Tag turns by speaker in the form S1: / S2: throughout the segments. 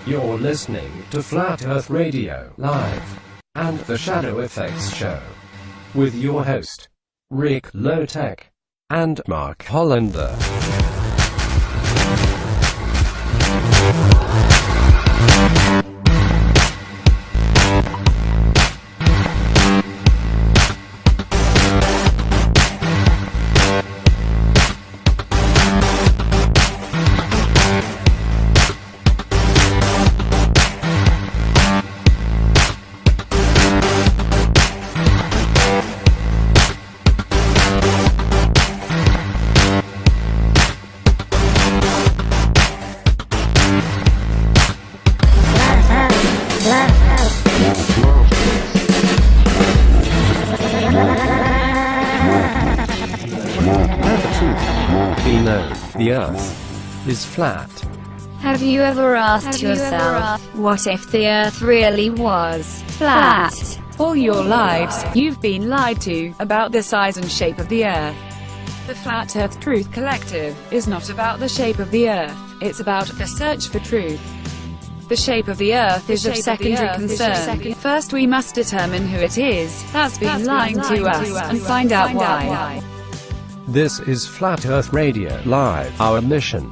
S1: You're listening to Flat Earth Radio Live and the ShadowFX Show with your host, Rick Lowtech and Mark Hollander. The Earth is flat.
S2: Have you ever asked yourself, what if the Earth really was flat?
S3: All your lives, you've been lied to about the size and shape of the Earth. The Flat Earth Truth Collective is not about the shape of the Earth, it's about the search for truth. The shape of the Earth is of secondary concern. First we must determine who it is that's been lying to us and find out why.
S1: This is Flat Earth Radio Live. Our mission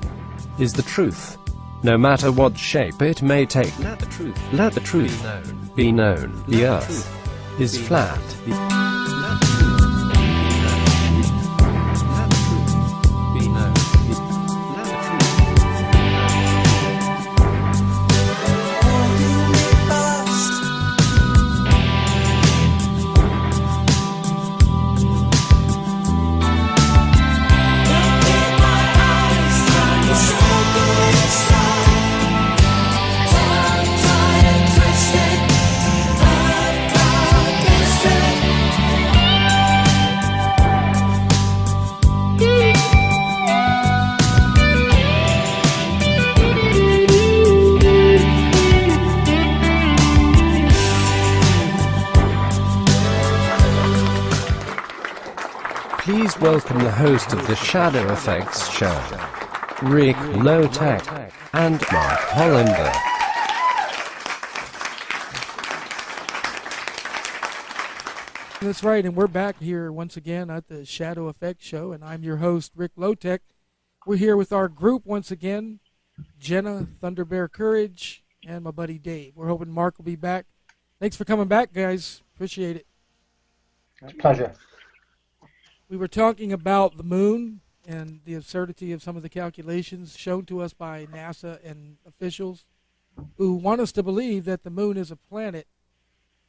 S1: is the truth, no matter what shape it may take. Let the truth be known. The Earth is flat. Please welcome the host of the ShadowFX Show, Rick Lowtech and Mark Hollander.
S4: That's right, and we're back here once again at the ShadowFX Show, and I'm your host, Rick Lowtech. We're here with our group once again, Jenna, Thunder Bear Courage, and my buddy Dave. We're hoping Mark will be back. Thanks for coming back, guys. Appreciate it.
S5: It's a pleasure.
S4: We were talking about the moon and the absurdity of some of the calculations shown to us by NASA and officials who want us to believe that the moon is a planet.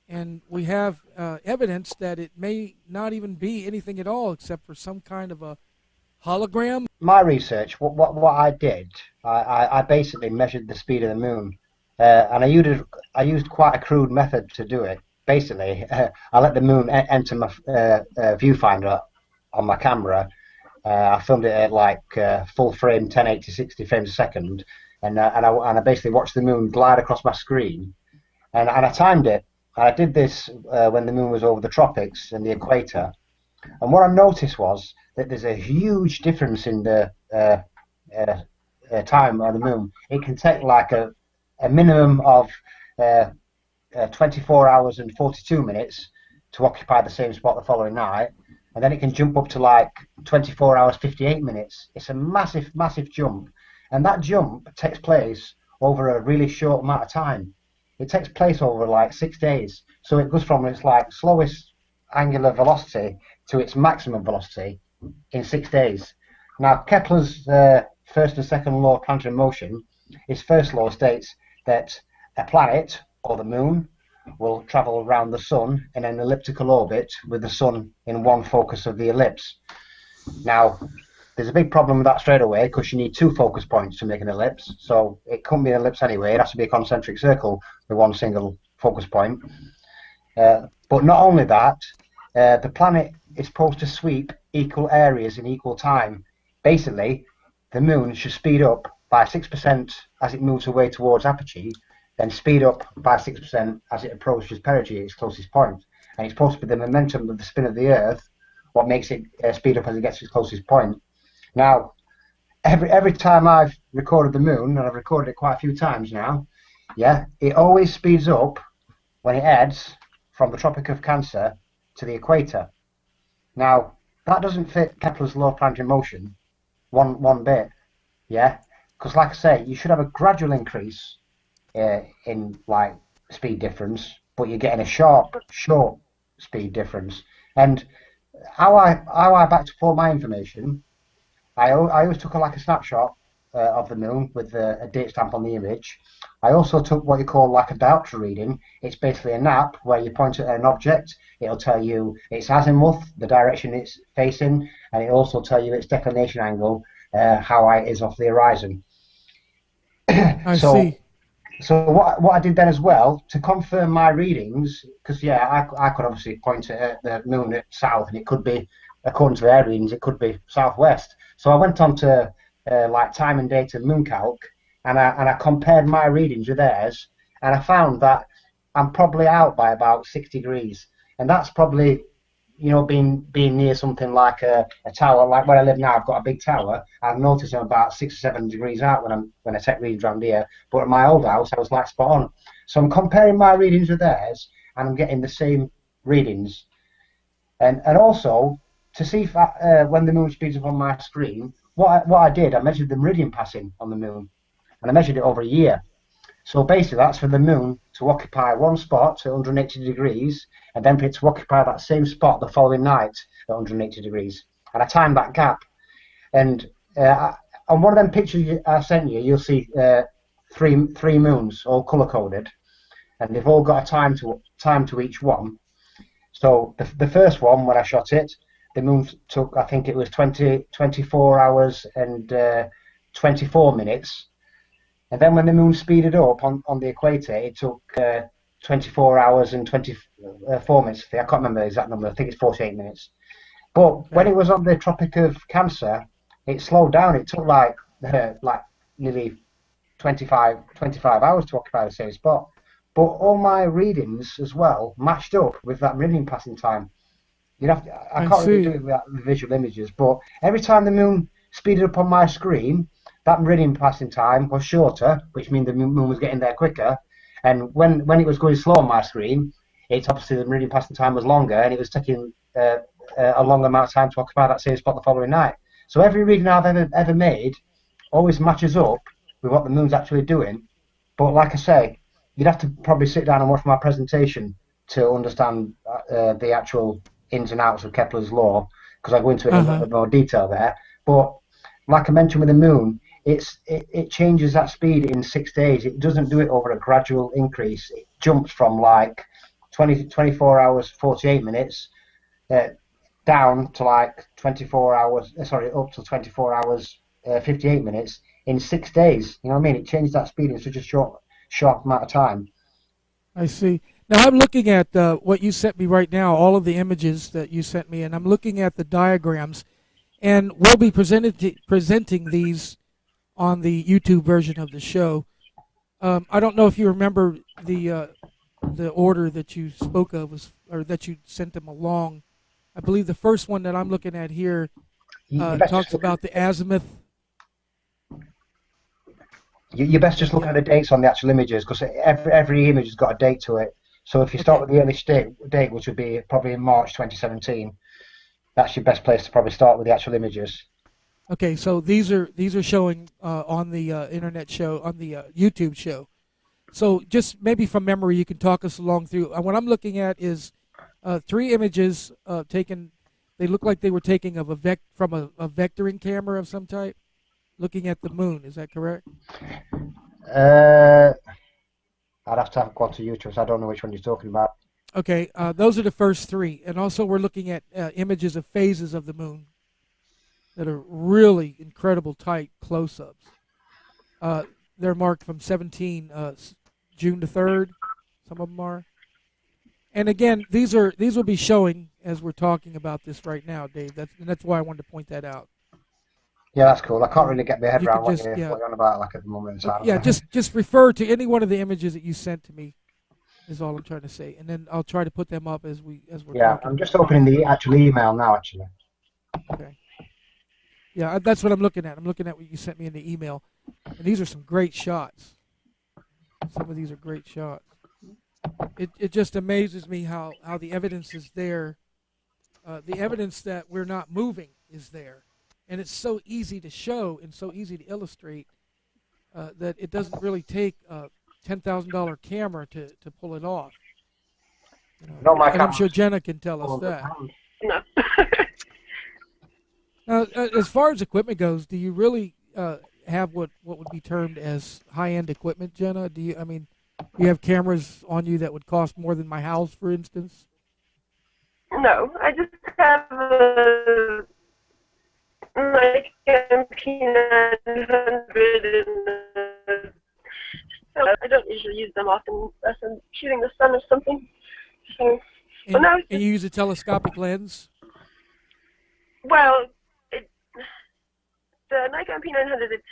S4: And we have evidence that it may not even be anything at all except for some kind of a hologram.
S5: My research, what I did, I basically measured the speed of the moon. And I used quite a crude method to do it. Basically, I let the moon enter my viewfinder on my camera. I filmed it at like full frame, 1080 60 frames a second, and I basically watched the moon glide across my screen, and I timed it. I did this when the moon was over the tropics and the equator, and what I noticed was that there's a huge difference in the time on the moon. It can take like a minimum of 24 hours and 42 minutes to occupy the same spot the following night. And then it can jump up to like 24 hours, 58 minutes. It's a massive, massive jump. And that jump takes place over a really short amount of time. It takes place over like 6 days. So it goes from its like slowest angular velocity to its maximum velocity in 6 days. Now, Kepler's first and second law of planetary motion, his first law states that a planet, or the moon, will travel around the sun in an elliptical orbit with the sun in one focus of the ellipse. Now, there's a big problem with that straight away because you need two focus points to make an ellipse. So it couldn't be an ellipse anyway. It has to be a concentric circle with one single focus point. But not only that, the planet is supposed to sweep equal areas in equal time. Basically, the moon should speed up by 6% as it moves away towards apogee, then speed up by 6% as it approaches perigee, its closest point. And it's supposed to be the momentum of the spin of the Earth what makes it speed up as it gets to its closest point. Now, every time I've recorded the moon, and I've recorded it quite a few times now, yeah, it always speeds up when it heads from the Tropic of Cancer to the equator. Now, that doesn't fit Kepler's law of planetary motion one bit, yeah? Because like I say, you should have a gradual increase in like speed difference, but you're getting a short speed difference. And how I back to pull my information, I always took like a snapshot of the moon with a date stamp on the image. I also took what you call like a diopter reading. It's basically a map where you point at an object. It'll tell you its azimuth, the direction it's facing, and it'll also tell you its declination angle, how high it is off the horizon.
S4: I see.
S5: So what I did then as well, to confirm my readings, because yeah, I could obviously point at the moon at south, and it could be, according to their readings, it could be southwest. So I went on to like time and date and mooncalc, and I compared my readings with theirs, and I found that I'm probably out by about 6 degrees, and that's probably, you know, being near something like a tower. Like where I live now, I've got a big tower. I've noticed I'm about 6 or 7 degrees out when I take readings around here. But at my old house, I was like spot on. So I'm comparing my readings with theirs, and I'm getting the same readings. And also to see if when the moon speeds up on my screen, what I did, I measured the meridian passing on the moon, and I measured it over a year. So basically, that's for the moon to occupy one spot at 180 degrees, and then for it to occupy that same spot the following night at 180 degrees. And I timed that gap. And on one of them pictures I sent you, you'll see three moons, all color-coded, and they've all got a time to each one. So the first one, when I shot it, the moon took, I think it was 24 hours and 24 minutes. And then when the moon speeded up on the equator, it took 24 hours and 24 minutes. I can't remember the exact number. I think it's 48 minutes. But when it was on the Tropic of Cancer, it slowed down. It took like nearly 25 hours to occupy the same spot. But all my readings as well matched up with that meridian passing time. I can't really do it with the visual images, but every time the moon speeded up on my screen, that meridian passing time was shorter, which means the moon was getting there quicker. And when it was going slow on my screen, it's obviously the meridian passing time was longer, and it was taking a longer amount of time to occupy that same spot the following night. So every reading I've ever made always matches up with what the moon's actually doing. But like I say, you'd have to probably sit down and watch my presentation to understand the actual ins and outs of Kepler's law, because I go into it in a little bit more detail there. But like I mentioned with the moon, it changes that speed in 6 days. It doesn't do it over a gradual increase. It jumps from like 24 hours 48 minutes down to like 24 hours, up to 24 hours 58 minutes in 6 days. You know what I mean? It changes that speed in such a short amount of time.
S4: I see. Now I'm looking at what you sent me right now, all of the images that you sent me, and I'm looking at the diagrams, and we'll be presenting these on the YouTube version of the show. I don't know if you remember the order that you spoke of or that you sent them along. I believe the first one that I'm looking at here talks about the azimuth.
S5: You best just look at the dates on the actual images, because every image has got a date to it. So if you start with the earliest date, which would be probably in March 2017, that's your best place to probably start with the actual images.
S4: Okay, so these are showing on the internet show, on the YouTube show. So just maybe from memory, you can talk us along through. What I'm looking at is 3 images taken. They look like they were taken from a vectoring camera of some type, looking at the moon. Is that correct?
S5: I'd have to go on to YouTube, so I don't know which one you're talking about.
S4: Okay, those are the first 3. And also we're looking at images of phases of the moon that are really incredible tight close-ups. They're marked from June the 3rd, some of them are. And again, these will be showing as we're talking about this right now, Dave. That's why I wanted to point that out.
S5: Yeah, that's cool. I can't really get my head around what you're on about like at the moment. So
S4: yeah, just refer to any one of the images that you sent to me is all I'm trying to say. And then I'll try to put them up as we're talking.
S5: I'm just opening the actual email now, actually.
S4: Okay. Yeah, that's what I'm looking at. I'm looking at what you sent me in the email. And these are some great shots. Some of these are great shots. It just amazes me how the evidence is there. The evidence that we're not moving is there. And it's so easy to show and so easy to illustrate that it doesn't really take a $10,000 camera to pull it off. You know,
S5: No, my
S4: and I'm sure
S5: camera's
S4: Jenna can tell us that.
S6: No.
S4: As far as equipment goes, do you really have what would be termed as high-end equipment, Jenna? Do you have cameras on you that would cost more than my house, for instance?
S6: No, I just have a MP900 and I don't usually use them often unless I'm shooting the sun or something. So,
S4: And, and you use a telescopic lens?
S6: Well, the Nikon MP900, it's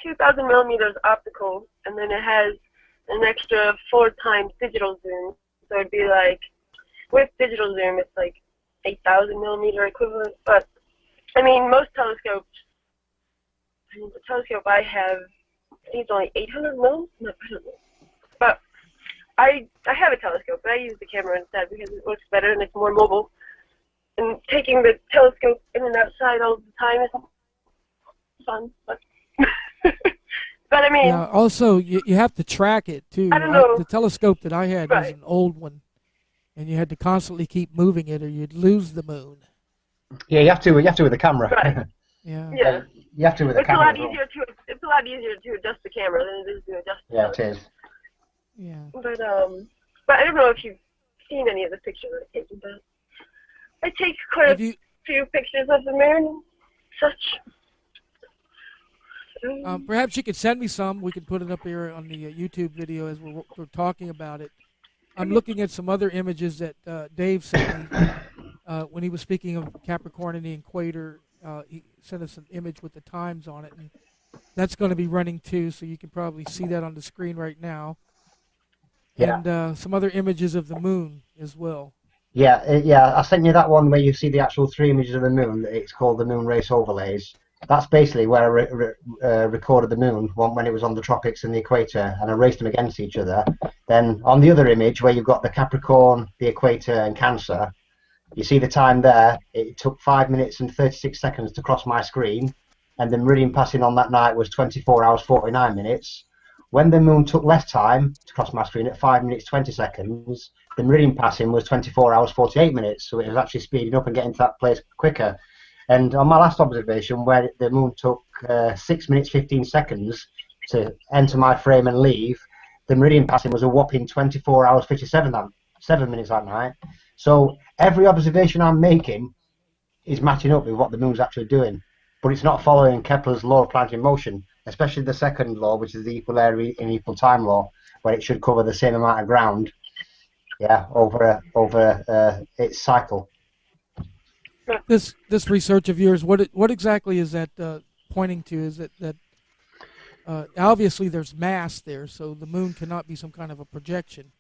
S6: 2,000 millimeters optical, and then it has an extra 4 times digital zoom. So it'd be like, with digital zoom, it's like 8,000 millimeter equivalent. But I mean, most telescopes. The telescope I have, I think it's only 800 mils. No, I don't know. But I have a telescope, but I use the camera instead because it works better and it's more mobile. And taking the telescope in and outside all the time isn't fun. But but I mean.
S4: Yeah. Also, you have to track it too.
S6: I don't know.
S4: The telescope that I had was
S6: Right.
S4: an old one, and you had to constantly keep moving it, or you'd lose the moon.
S5: Yeah, you have to with the camera.
S6: Right.
S4: Yeah.
S6: Yeah.
S5: You have to with the
S6: It's a
S5: camera.
S6: lot
S5: as well.
S6: easier to adjust the camera than it is to adjust the
S5: Yeah, it
S6: telescope.
S5: is.
S4: Yeah.
S6: But I don't know if you've seen any of the pictures I've taken, but I take quite
S4: Have
S6: a
S4: you?
S6: few pictures of the moon and such.
S4: Perhaps you could send me some. We can put it up here on the YouTube video as we're talking about it. I'm looking at some other images that Dave sent me when he was speaking of Capricorn and the equator. He sent us an image with the times on it, and that's going to be running too, so you can probably see that on the screen right now.
S5: Yeah.
S4: And some other images of the moon as well.
S5: Yeah. I sent you that one where you see the actual 3 images of the moon. It's called the moon race overlays. That's basically where I recorded the moon when it was on the tropics and the equator, and I raced them against each other. Then on the other image where you've got the Capricorn, the equator, and Cancer, you see the time there. It took 5 minutes and 36 seconds to cross my screen, and the meridian passing on that night was 24 hours 49 minutes. When the moon took less time to cross my screen at 5 minutes 20 seconds, the meridian passing was 24 hours 48 minutes, so it was actually speeding up and getting to that place quicker. And on my last observation, where the moon took 6 minutes 15 seconds to enter my frame and leave, the meridian passing was a whopping 24 hours 57 minutes that night. So every observation I'm making is matching up with what the moon's actually doing, but it's not following Kepler's law of planetary motion, especially the second law, which is the equal area in equal time law, where it should cover the same amount of ground, over its cycle.
S4: This research of yours, what exactly is that pointing to? Is it that obviously there's mass there, so the moon cannot be some kind of a projection?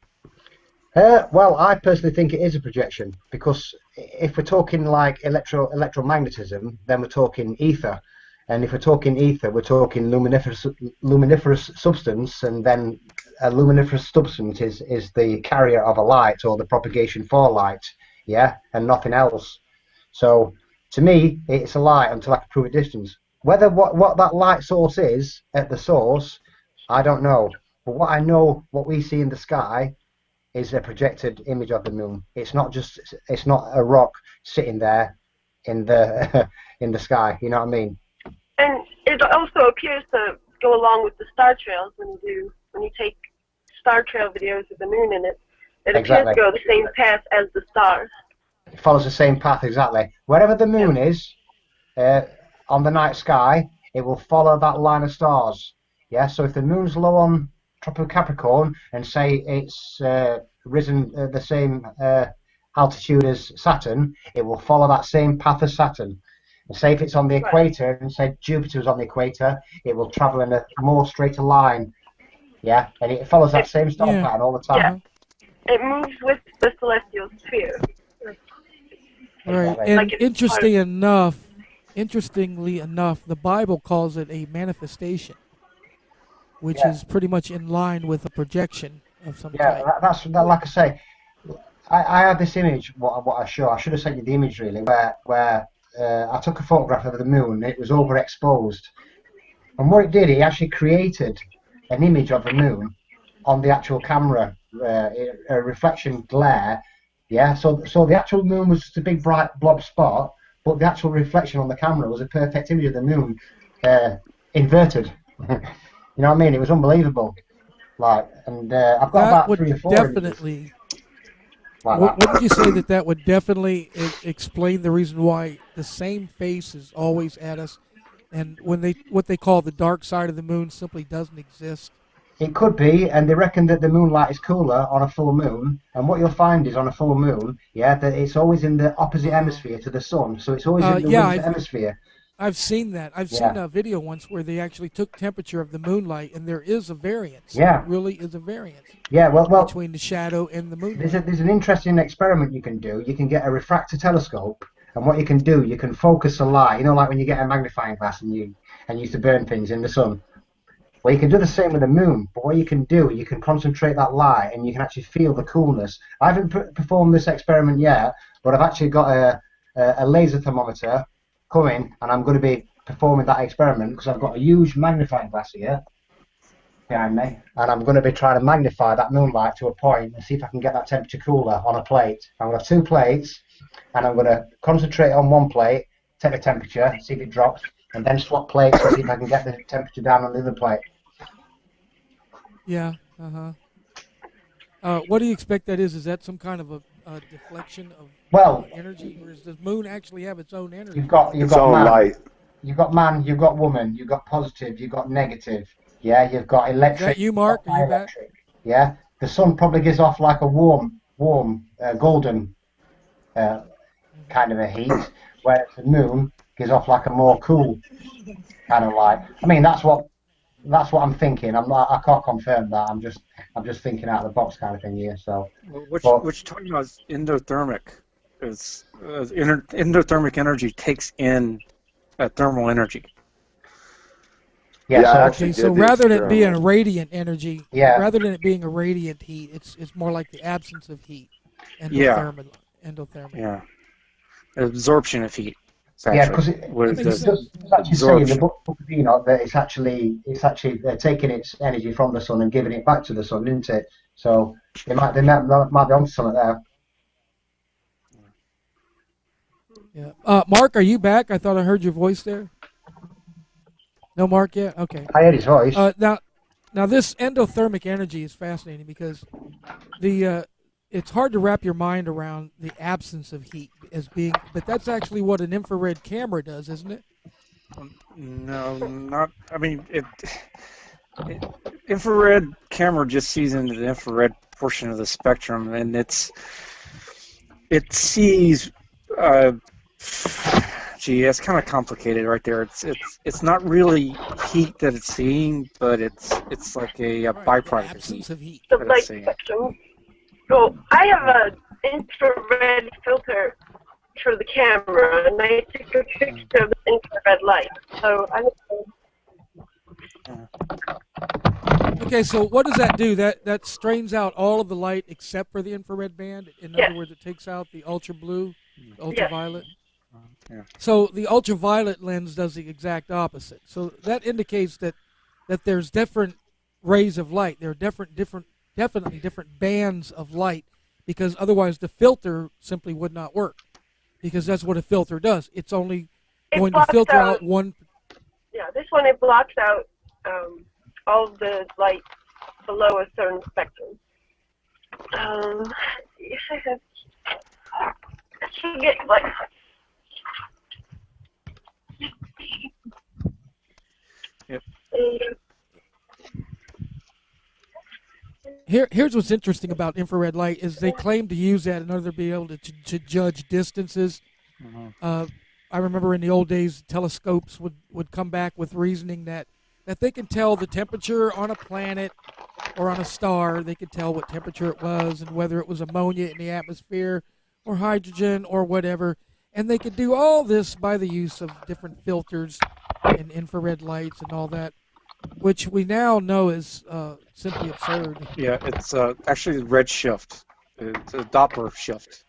S5: Well, I personally think it is a projection, because if we're talking like electromagnetism, then we're talking ether, and if we're talking ether, we're talking luminiferous substance, and then a luminiferous substance is the carrier of a light, or the propagation for light, and nothing else. So to me, it's a light until I can prove a distance. Whether what that light source is at the source, I don't know. But what I know, what we see in the sky, is a projected image of the moon. It's not a rock sitting there in the in the sky. You know what I mean?
S6: And it also appears to go along with the star trails when you take star trail videos with the moon in it. It
S5: Exactly.
S6: appears to go the same path as the stars.
S5: It follows the same path exactly. Wherever the moon is on the night sky, it will follow that line of stars. Yeah. So if the moon's low on tropical Capricorn and say it's risen the same altitude as Saturn, it will follow that same path as Saturn. And say if it's on the equator and say Jupiter's on the equator, it will travel in a more straighter line. Yeah, and it follows that same star pattern all the time.
S6: Yeah. It moves with the celestial sphere.
S4: Right, and interestingly enough, the Bible calls it a manifestation. which is pretty much in line with a projection of some type.
S5: That's like I say. I had this image. What I should have sent you the image really, where I took a photograph of the moon. It was overexposed, and what it did, it actually created an image of the moon on the actual camera, a reflection glare. Yeah, so the actual moon was just a big bright blob spot, but the actual reflection on the camera was a perfect image of the moon, inverted. You know what I mean? It was unbelievable. Like, and I've got
S4: That
S5: about
S4: would
S5: 3 or 4
S4: definitely.
S5: like
S4: Wouldn't you say that would definitely explain the reason why the same face is always at us, and when what they call the dark side of the moon simply doesn't exist?
S5: It could be, and they reckon that the moonlight is cooler on a full moon, and what you'll find is on a full moon, that it's always in the opposite hemisphere to the sun, so it's always in the winter hemisphere.
S4: I've seen that. I've seen a video once where they actually took temperature of the moonlight, and there is a variance.
S5: Yeah.
S4: There really is a variance.
S5: Yeah, well,
S4: between the shadow and the moonlight.
S5: There's an interesting experiment you can do. You can get a refractor telescope, and what you can do, you can focus the light. You know, like when you get a magnifying glass and you used to burn things in the sun. Well, you can do the same with the moon, but what you can do, you can concentrate that light, and you can actually feel the coolness. I haven't performed this experiment yet, but I've actually got a laser thermometer coming, and I'm going to be performing that experiment because I've got a huge magnifying glass here behind me, and I'm going to be trying to magnify that moonlight to a point and see if I can get that temperature cooler on a plate. I'm going to have 2 plates, and I'm going to concentrate on one plate, take the temperature, see if it drops, and then swap plates and see if I can get the temperature down on the other plate.
S4: Yeah. What do you expect that is? Is that some kind of a deflection of energy, or does the moon actually have its own energy?
S5: You've got
S7: man,
S5: light. You've got man, you've got woman, you've got positive, you've got negative. Yeah, you've got electric.
S4: Is that you, Mark? Are you back?
S5: Yeah, the sun probably gives off like a warm, golden kind of a heat, whereas the moon gives off like a more cool kind of light. I mean, that's what I'm thinking. I can't confirm that. I'm just thinking out of the box kind of thing here. So,
S7: which talking about endothermic is endothermic energy takes in thermal energy.
S5: Yeah.
S4: Okay, so rather than it being a radiant energy, rather than it being a radiant heat, it's more like the absence of heat. Endothermic.
S7: Yeah. Absorption of heat.
S5: Yeah, because it's actually saying in the book of Enoch that it's actually taking its energy from the sun and giving it back to the sun, isn't it? So they might be onto something there.
S4: Yeah. Mark, are you back? I thought I heard your voice there. No, Mark yet? Okay.
S5: I heard his voice.
S4: Now this endothermic energy is fascinating because it's hard to wrap your mind around the absence of heat as being, but that's actually what an infrared camera does, isn't it?
S7: No, not. I mean, infrared camera just sees into the infrared portion of the spectrum, and it sees. It's kind of complicated right there. It's not really heat that it's seeing, but it's like a byproduct of heat.
S6: The light spectrum. So I have an infrared filter for the camera, and I took a picture of the infrared light. So
S4: Okay, so what does that do? That strains out all of the light except for the infrared band. In other words, it takes out the ultra blue, the ultraviolet.
S7: Yeah.
S4: So the ultraviolet lens does the exact opposite. So that indicates that there's different rays of light. There are definitely different bands of light, because otherwise the filter simply would not work, because that's what a filter does. It's only going to filter out one. Yeah,
S6: this one, it blocks out all of the light below a certain spectrum. If I have, I should get like.
S7: Yep.
S4: Here's what's interesting about infrared light is they claim to use that in order to be able to judge distances. I remember in the old days, telescopes would come back with reasoning that they can tell the temperature on a planet or on a star. They could tell what temperature it was and whether it was ammonia in the atmosphere or hydrogen or whatever. And they could do all this by the use of different filters and infrared lights and all that. which we now know is simply absurd.
S7: Yeah, it's actually red shift. It's a Doppler shift.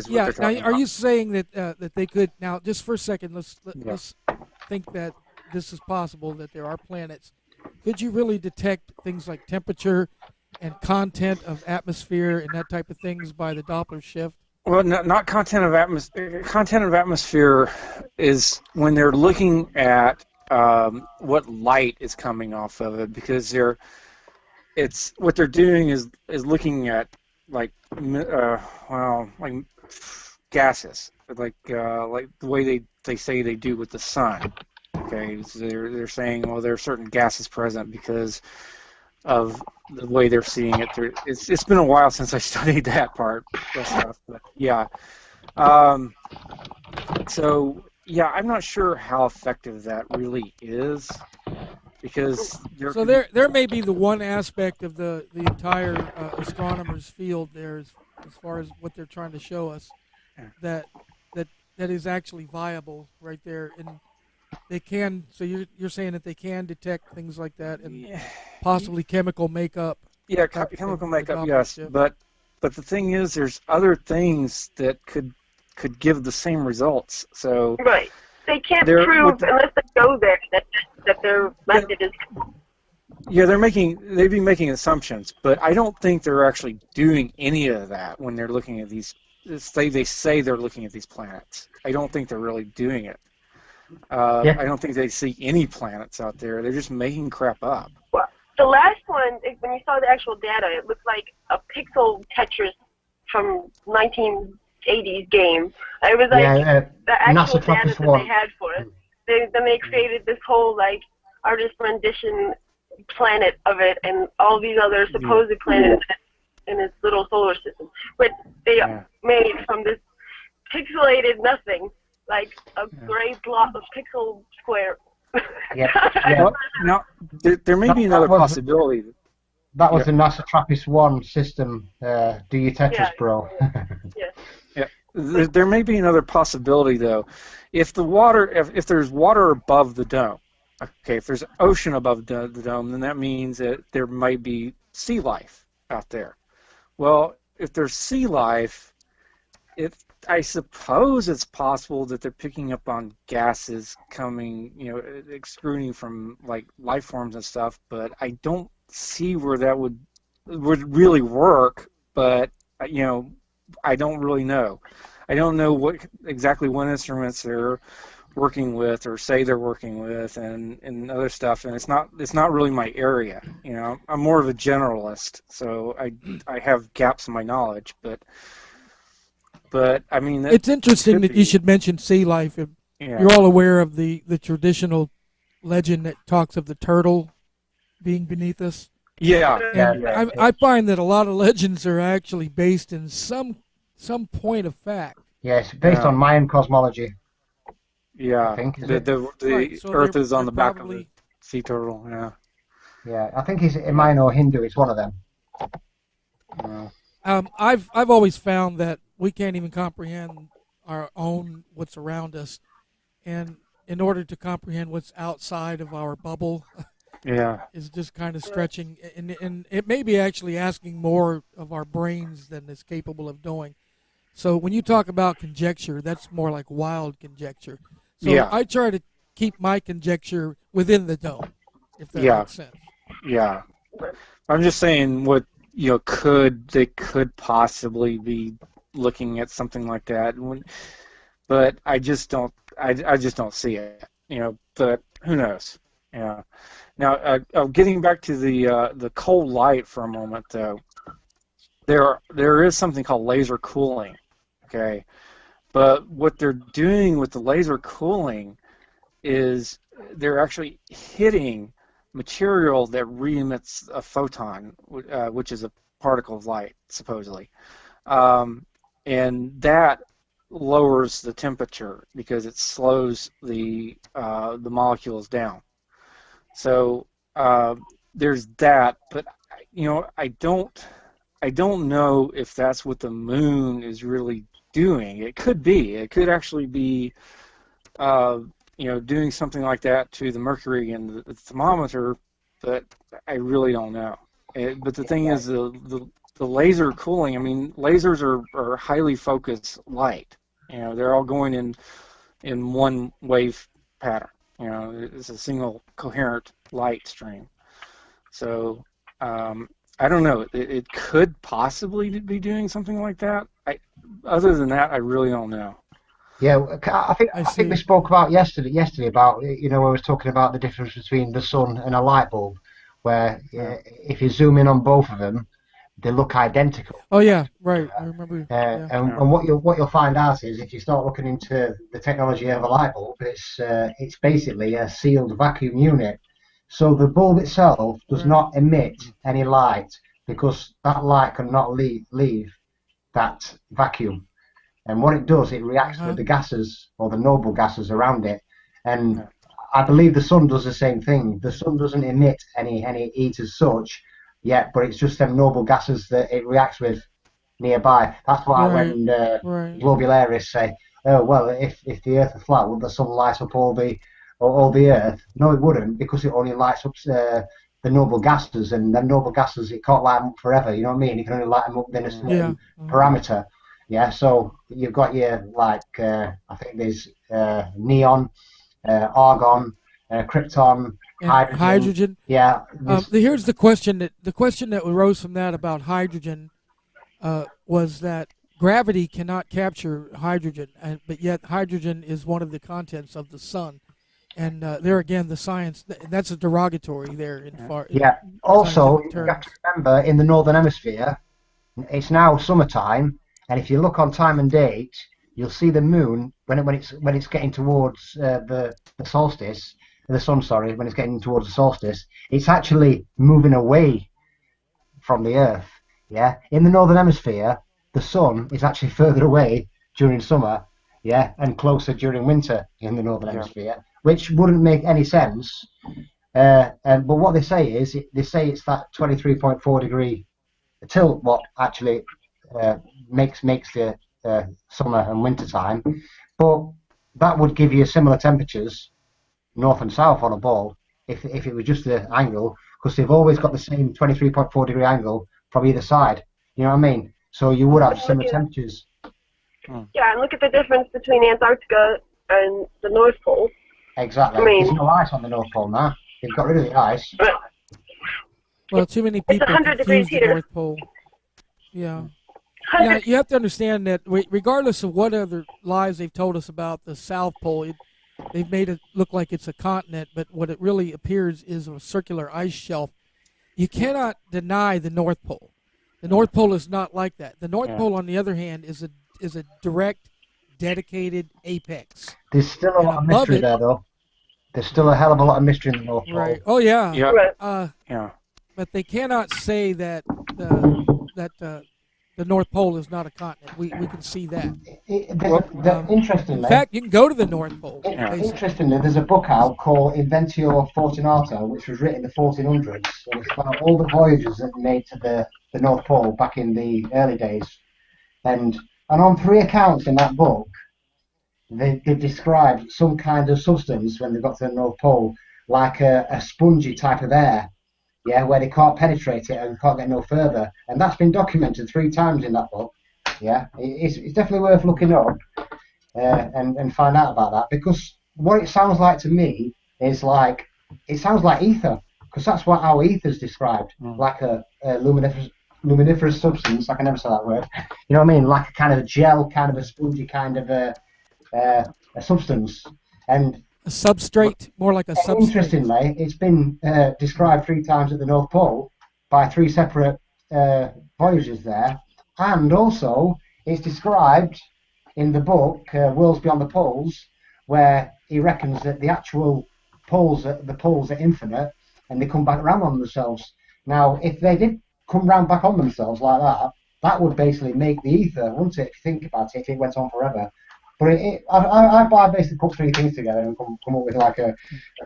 S4: Yeah. Now, are you saying that that they could now? Just for a second, let's think that this is possible. That there are planets. Could you really detect things like temperature and content of atmosphere and that type of things by the Doppler shift?
S7: Well, not content of atmosphere. Content of atmosphere is when they're looking at what light is coming off of it, because what they're doing is looking at like gases, like the way they say they do with the sun. Okay, so they're saying, well, there are certain gases present because of the way they're seeing it. It's been a while since I studied that stuff, but yeah. So yeah, I'm not sure how effective that really is, because
S4: there may be the one aspect of the entire astronomers' field there, as far as what they're trying to show us, that is actually viable right there, and they can. So you're saying that they can detect things like that and possibly chemical makeup.
S7: Yeah, chemical makeup. Yes, but the thing is, there's other things that could give the same results. So
S6: right, they can't prove unless they go there that their method is.
S7: Yeah, they'd be making assumptions, but I don't think they're actually doing any of that when they're looking at these. They say they're looking at these planets. I don't think they're really doing it. I don't think they see any planets out there. They're just making crap up.
S6: Well, the last one, when you saw the actual data, it looked like a pixel Tetris from 1980s game. It was like the actual data that they had for it. Then they created this whole like artist rendition planet of it, and all these other supposed planets in its little solar system, which they made from this pixelated nothing, like a gray block of pixel square.
S7: Well, now, there may be another possibility.
S5: That was the NASA TRAPPIST-1 system. Do your Tetris, bro.
S7: There may be another possibility, though. If there's water above the dome, okay, if there's ocean above the dome, then that means that there might be sea life out there. Well, if there's sea life, I suppose it's possible that they're picking up on gases coming, extruding from like life forms and stuff. But I don't see where that would really work. But I don't really know. I don't know exactly what instruments they're working with or say they're working with and other stuff, and it's not really my area. I'm more of a generalist, so I have gaps in my knowledge, but I mean,
S4: it's interesting that you should mention sea life. You're all aware of the traditional legend that talks of the turtle being beneath us. I find that a lot of legends are actually based in some point of fact.
S5: Yes, based on Mayan cosmology.
S7: Yeah,
S5: I think,
S7: the Earth is on the back of the sea turtle.
S5: Yeah, I think it's Mayan or Hindu. It's one of them.
S4: I've always found that we can't even comprehend our own what's around us, and in order to comprehend what's outside of our bubble, is just kind of stretching, and it may be actually asking more of our brains than it's capable of doing. So when you talk about conjecture, that's more like wild conjecture. So I try to keep my conjecture within the dome, if that makes sense.
S7: Yeah. I'm just saying what they could possibly be looking at something like that, but I just don't see it. But who knows? Yeah. Now, getting back to the cold light for a moment, though, there is something called laser cooling. Okay. But what they're doing with the laser cooling is they're actually hitting material that re-emits a photon, which is a particle of light, supposedly. And that lowers the temperature because it slows the molecules down. So there's that, but I don't know if that's what the moon is really doing. It could be. It could actually be doing something like that to the mercury and the thermometer, but I really don't know. But the thing is, the laser cooling. I mean, lasers are highly focused light. They're all going in one wave pattern. It's a single coherent light stream. So I don't know. It could possibly be doing something like that. Other than that, I really don't know.
S5: Yeah, I think we spoke about yesterday about, when I was talking about the difference between the sun and a light bulb, where if you zoom in on both of them, they look identical.
S4: Oh yeah, right. I remember.
S5: And what you'll find out is, if you start looking into the technology of a light bulb, it's basically a sealed vacuum unit. So the bulb itself does not emit any light, because that light cannot leave that vacuum. And what it does, it reacts with the gases, or the noble gases around it. And I believe the sun does the same thing. The sun doesn't emit any heat as such yet, but it's just them noble gases that it reacts with nearby. That's why when globularists say, oh, well, if the Earth were flat, would the sun light up all the Earth? No, it wouldn't, because it only lights up the noble gases, and them noble gases, it can't light them up forever. You know what I mean? You can only light them up within a certain parameter. Yeah, so you've got your, I think there's neon, argon, krypton, hydrogen. Yeah.
S4: Here's the question that arose from that about hydrogen was that gravity cannot capture hydrogen, but yet hydrogen is one of the contents of the sun. And there again, the science, that's a derogatory there.
S5: Also, you have to remember, in the northern hemisphere, it's now summertime. And if you look on time and date, you'll see the moon when it's getting towards the solstice, the sun. Sorry, when it's getting towards the solstice, it's actually moving away from the Earth. Yeah, in the northern hemisphere, the sun is actually further away during summer. Yeah, and closer during winter in the northern hemisphere, which wouldn't make any sense. But what they say is, it's that 23.4 degree tilt what actually makes the summer and winter time, but that would give you similar temperatures north and south on a ball if it was just the angle, because they've always got the same 23.4 degree angle from either side. You know what I mean? So you would have similar temperatures.
S6: Yeah, and look at the difference between Antarctica and the North Pole.
S5: Exactly. There's no ice on the North Pole now. They've got rid of the ice.
S4: Well, too many people confuse the North Pole. Yeah. Now, you have to understand that regardless of what other lies they've told us about the South Pole, they've made it look like it's a continent, but what it really appears is a circular ice shelf. You cannot deny the North Pole. The North Pole is not like that. The North Pole, on the other hand, is a direct, dedicated apex.
S5: There's still a lot of mystery there, though. There's still a hell of a lot of mystery in the North Pole.
S4: Right. Oh, yeah.
S7: Yeah.
S4: But they cannot say that the North Pole is not a continent. We can see that.
S5: Interestingly,
S4: in fact, you can go to the North Pole.
S5: Interestingly, there's a book out called Inventio Fortunato, which was written in the 1400s, and it's about all the voyages that were made to the North Pole back in the early days. And on 3 accounts in that book, they described some kind of substance when they got to the North Pole, like a spongy type of air. Yeah, where they can't penetrate it and can't get no further, and that's been documented 3 times in that book. Yeah, it's definitely worth looking up and find out about that, because what it sounds like to me is it sounds like ether, because that's what our ether is described, like a luminiferous substance. I can never say that word. You know what I mean? Like a kind of gel, kind of a spongy kind of a substance, and
S4: a substrate, more like a substrate.
S5: Interestingly, it's been described 3 times at the North Pole by 3 separate voyages there, and also it's described in the book Worlds Beyond the Poles, where he reckons that the actual poles are infinite and they come back around on themselves. Now, if they did come round back on themselves like that, that would basically make the ether, wouldn't it? If you think about it, if it went on forever. But I basically put 3 things together and come up with like a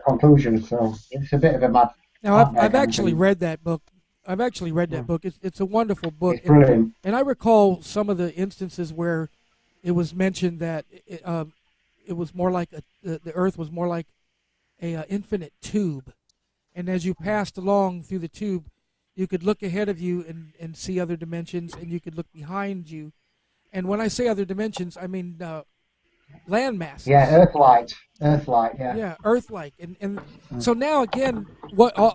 S5: conclusion. So it's a bit of a mad.
S4: Now I've actually read that book. It's a wonderful book.
S5: It's brilliant.
S4: And I recall some of the instances where it was mentioned that it was more like the Earth was more like a infinite tube, and as you passed along through the tube, you could look ahead of you and see other dimensions, and you could look behind you. And when I say other dimensions, I mean land masses.
S5: Yeah, Earth-like, yeah.
S4: Yeah, Earth-like, and so now again,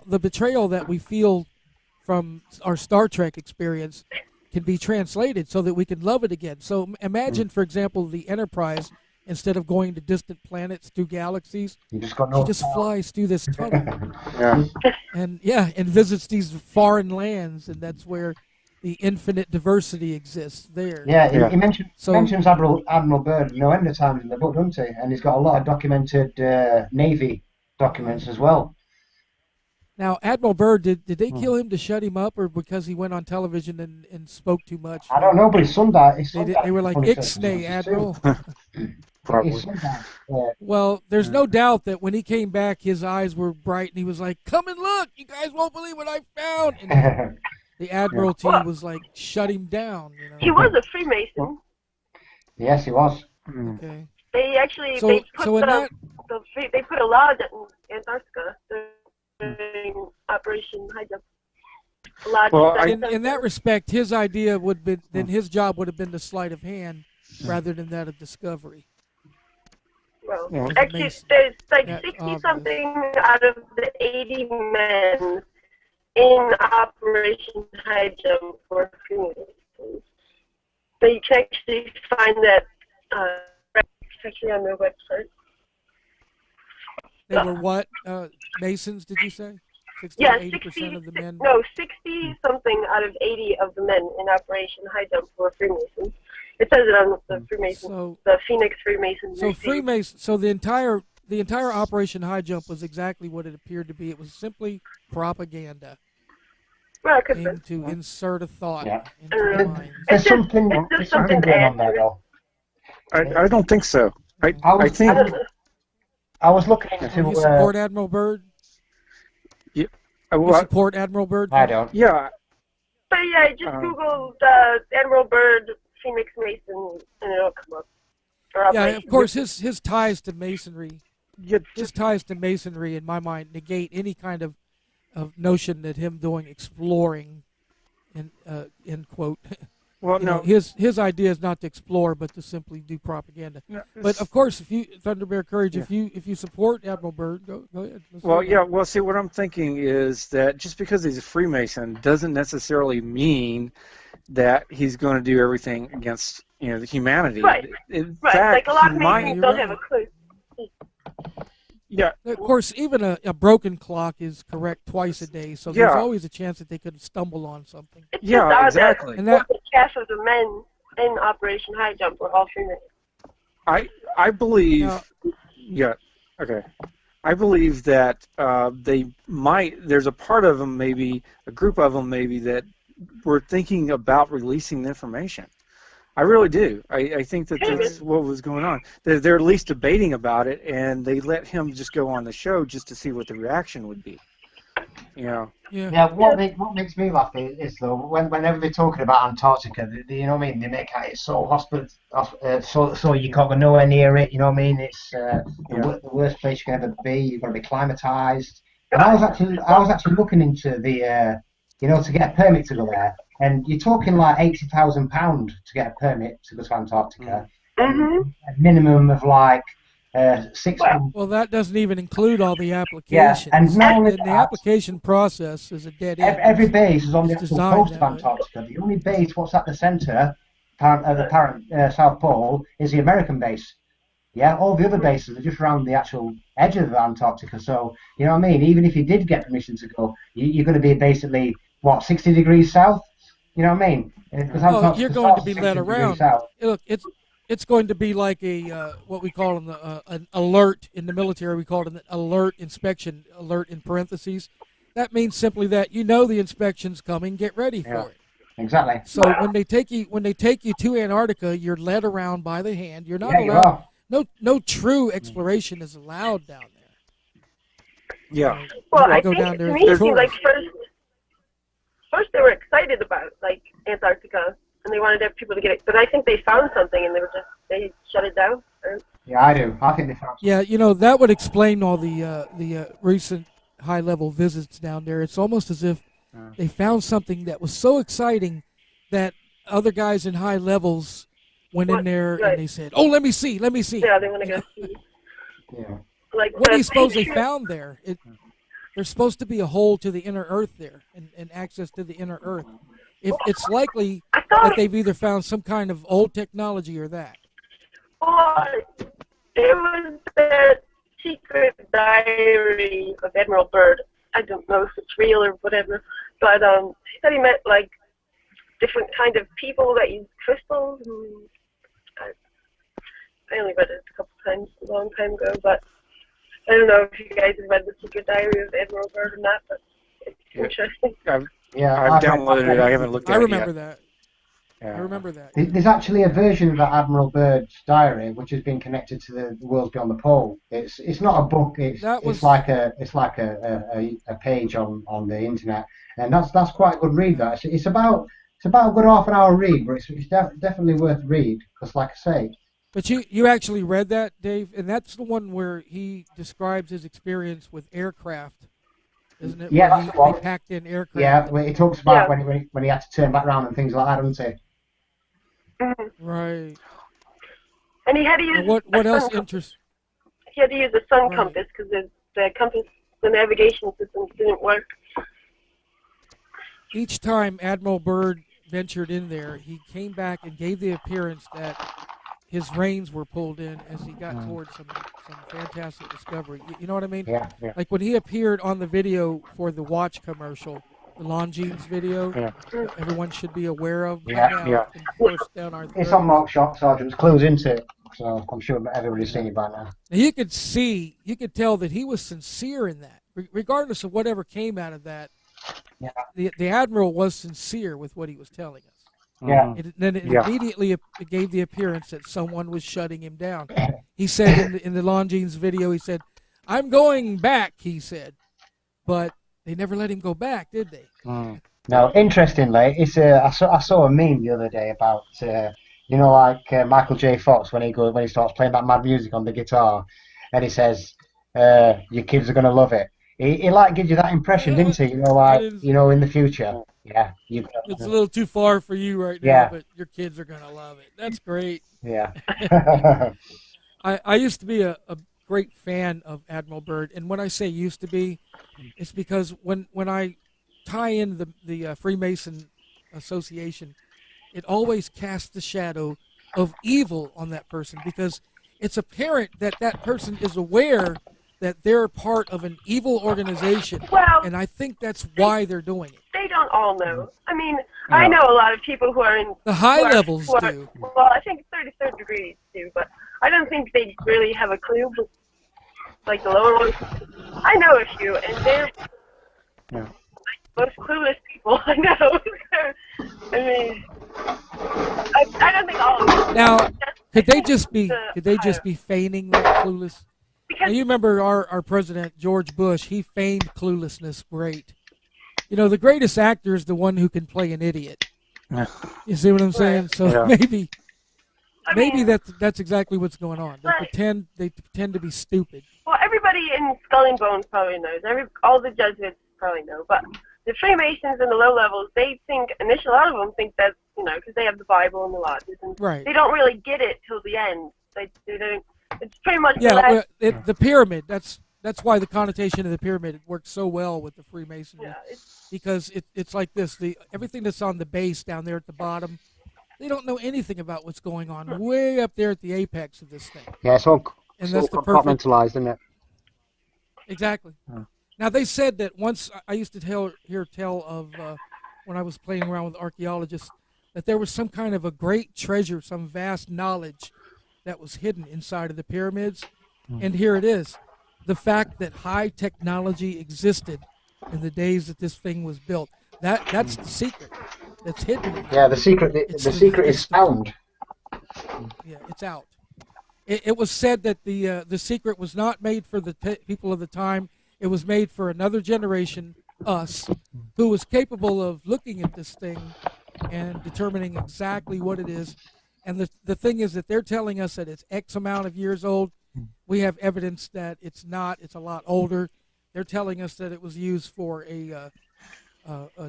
S4: the betrayal that we feel from our Star Trek experience can be translated so that we can love it again. So imagine, for example, the Enterprise, instead of going to distant planets through galaxies, she just flies through this tunnel, and visits these foreign lands, and that's where the infinite diversity exists there.
S5: Yeah, he mentions Admiral Byrd no end of times in the book, doesn't he? And he's got a lot of documented Navy documents as well.
S4: Now, Admiral Byrd, did they kill him to shut him up, or because he went on television and spoke too much?
S5: I don't know, but his son died.
S4: They were like, Ixnay, Admiral.
S5: Probably.
S4: Well, there's no doubt that when he came back, his eyes were bright, and he was like, "Come and look! You guys won't believe what I found!" And the Admiralty was like, shut him down. You know?
S6: He was a Freemason.
S5: Yes, he was.
S4: Okay.
S6: They actually
S4: they put
S6: a law in Antarctica during Operation High Jump.
S7: Well,
S4: in that respect, his idea would be then his job would have been the sleight of hand rather than that of discovery.
S6: Well, actually, there's like 60-something out of the 80 men in Operation High Jump for Freemasons. So you can actually find that actually on their website.
S4: They were what? Masons, did you say? 60
S6: Yeah,
S4: to 80% of the men?
S6: No, 60-something out of 80 of the men in Operation High Jump were Freemasons. It says it on the Freemason, the Phoenix Freemason.
S4: So the entire Operation High Jump was exactly what it appeared to be. It was simply propaganda.
S6: Well,
S4: aimed to insert a thought into
S5: their
S4: minds.
S5: There's something going on there, though.
S7: I don't think so. I think
S5: I was looking into.
S4: You support Admiral Byrd?
S7: Yeah.
S4: You support Admiral Byrd?
S5: I don't.
S7: Yeah.
S6: So yeah, just Google Admiral Byrd Phoenix Mason, and it'll come up.
S4: Yeah, of course, his ties to masonry. His ties to masonry, in my mind, negate any kind of notion that him doing exploring, end quote.
S7: Well, no.
S4: His idea is not to explore, but to simply do propaganda. No, but of course, if you Thunderbear Courage, if you support Admiral Byrd, go ahead.
S7: Well, yeah. Well, see, what I'm thinking is that just because he's a Freemason doesn't necessarily mean that he's going to do everything against the humanity.
S6: Right.
S7: In
S6: right.
S7: fact,
S6: like a lot of Masons don't have a clue.
S7: Yeah.
S4: Of course, even a broken clock is correct twice a day, so there's always a chance that they could stumble on something.
S6: It's just
S7: exactly.
S6: And that half of the men in Operation High Jump were all Freemasons.
S7: I believe. Okay. I believe that they might. There's a part of them, maybe a group of them, maybe that were thinking about releasing the information. I really do. I think that that's what was going on. They're at least debating about it, and they let him just go on the show just to see what the reaction would be.
S4: Yeah.
S5: What makes me laugh is though whenever they're talking about Antarctica, you know what I mean? They make it so hospitable, so you can't go nowhere near it. You know what I mean? It's the worst place you can ever be. You've got to be climatized. And I was actually looking into the to get a permit to go there. And you're talking like £80,000 to get a permit to go to Antarctica. A minimum of like 6 months.
S4: Well, that doesn't even include all the applications.
S5: Yeah, and not only
S4: the application process is a dead end.
S5: Every base is on the actual coast of Antarctica. The only base what's at the centre, the South Pole, is the American base. Yeah, all the other bases are just around the actual edge of Antarctica. So, you know what I mean? Even if you did get permission to go, you're going to be basically, 60 degrees south? You know what I mean?
S4: You're going to be led around. Look, it's going to be like a what we call an alert in the military. We call it an alert inspection, alert in parentheses. That means simply that the inspection's coming. Get ready for it.
S5: Exactly.
S4: So when they take you to Antarctica, you're led around by the hand. You're not allowed. No true exploration is allowed down there.
S7: Yeah.
S6: Well, I think to me it seems like first they were excited about Antarctica and they wanted to have people to get it, but I think they found something and they shut it down. sense.
S5: Yeah, I do. I think they found.
S4: Yeah, you know, that would explain all the recent high-level visits down there. It's almost as if they found something that was so exciting that other guys in high levels went in there and they said, "Oh, let me see, let me see."
S6: Yeah, they want to
S4: You
S6: go
S4: know?
S6: see.
S5: Yeah.
S6: Like
S4: What do
S6: the
S4: you suppose they
S6: Patriot-
S4: found there? There's supposed to be a hole to the inner Earth there, and access to the inner Earth. If it's likely
S6: I
S4: that
S6: thought
S4: they've either found some kind of old technology or that.
S6: it was the secret diary of Admiral Byrd. I don't know if it's real or whatever, but he said he met like different kind of people that use crystals. And I only read it a couple times, a long time ago, but I don't know if you guys have read the secret diary of Admiral Byrd or not, but it's interesting.
S7: I've
S5: I've
S7: downloaded it. I haven't looked at
S4: I
S7: it
S4: remember
S7: yet.
S4: that.
S7: Yeah.
S4: I remember that.
S5: There's actually a version of that Admiral Byrd's diary which has been connected to the Worlds Beyond the Pole. It's not a book. It's like a page on the internet, and that's quite a good read. That it's about a good half an hour read, but it's definitely worth read because, like I say.
S4: But you actually read that, Dave, and that's the one where he describes his experience with aircraft, isn't it?
S5: Yeah,
S4: where
S5: that's the one.
S4: he packed in aircraft.
S5: Yeah, well, he talks about when he had to turn back around and things like that, doesn't he?
S4: Right.
S6: And he had to use
S4: And what else interests?
S6: He had to use a sun
S4: Right.
S6: compass because the compass, the navigation system didn't work.
S4: Each time Admiral Byrd ventured in there, he came back and gave the appearance that his reins were pulled in as he got towards some fantastic discovery. You know what I mean?
S5: Yeah.
S4: Like when he appeared on the video for the watch commercial, the Longines video, everyone should be aware of. by now, and forced down our
S5: It's
S4: throats.
S5: on Mark Sergeant's Clues, isn't it? So I'm sure everybody's seen it by now.
S4: Now, you could tell that he was sincere in that, regardless of whatever came out of that.
S5: Yeah.
S4: The Admiral was sincere with what he was telling us.
S5: Yeah.
S4: Then it immediately gave the appearance that someone was shutting him down. He said in the Longines video, he said, "I'm going back," he said. But they never let him go back, did they?
S5: No, interestingly, I saw a meme the other day about Michael J. Fox when he starts playing that mad music on the guitar, and he says, "Your kids are gonna love it." He like gives you that impression, didn't he? In the future. Yeah.
S4: It's a little too far for you right now,
S5: Yeah.
S4: but your kids are gonna love it. That's great.
S5: Yeah.
S4: I used to be a great fan of Admiral Byrd, and when I say used to be, it's because when I tie in the Freemason Association, it always casts the shadow of evil on that person because it's apparent that that person is aware that they're part of an evil organization,
S6: Well,
S4: and I think that's why they're doing it.
S6: they don't all know. I mean, I know a lot of people who are in
S4: The high levels do.
S6: Well, I think 33rd degrees do, but I don't think they really have a clue. Like the lower ones, I know a few, and they're like the most clueless people I know. I mean, I don't think all of them.
S4: Now, could they
S6: think
S4: just be
S6: the
S4: feigning that clueless? Now,
S6: Because
S4: you remember our president George Bush? He feigned cluelessness great. You know, the greatest actor is the one who can play an idiot. You see what I'm saying? So
S7: Yeah.
S4: maybe
S6: I mean,
S4: that's exactly what's going on. They
S6: Right.
S4: pretend to be stupid.
S6: well, everybody in Skull and Bones probably knows. All the Jesuits probably know, but the Freemasons and the low levels, they think, a lot of them think that, because they have the Bible and the lodges, and
S4: Right.
S6: they don't really get it till the end. They don't. It's pretty much the
S4: Yeah,
S6: last.
S4: the pyramid. That's why the connotation of the pyramid works so well with the Freemasonry,
S6: Yeah,
S4: because it's like this: everything that's on the base down there at the bottom, they don't know anything about what's going on way up there at the apex of this thing.
S5: Yeah, it's all
S4: And that's the perfect.
S5: compartmentalized, isn't it?
S4: Exactly. Now they said that once I used to hear tell of when I was playing around with archaeologists that there was some kind of a great treasure, some vast knowledge that was hidden inside of the pyramids, and here it is: the fact that high technology existed in the days that this thing was built. That's the secret that's hidden. in there.
S5: Yeah, the secret is found.
S4: Yeah, it's out. It was said that the secret was not made for the people of the time. It was made for another generation, us, who was capable of looking at this thing and determining exactly what it is. And the thing is that they're telling us that it's X amount of years old. We have evidence that it's not. It's a lot older. They're telling us that it was used for a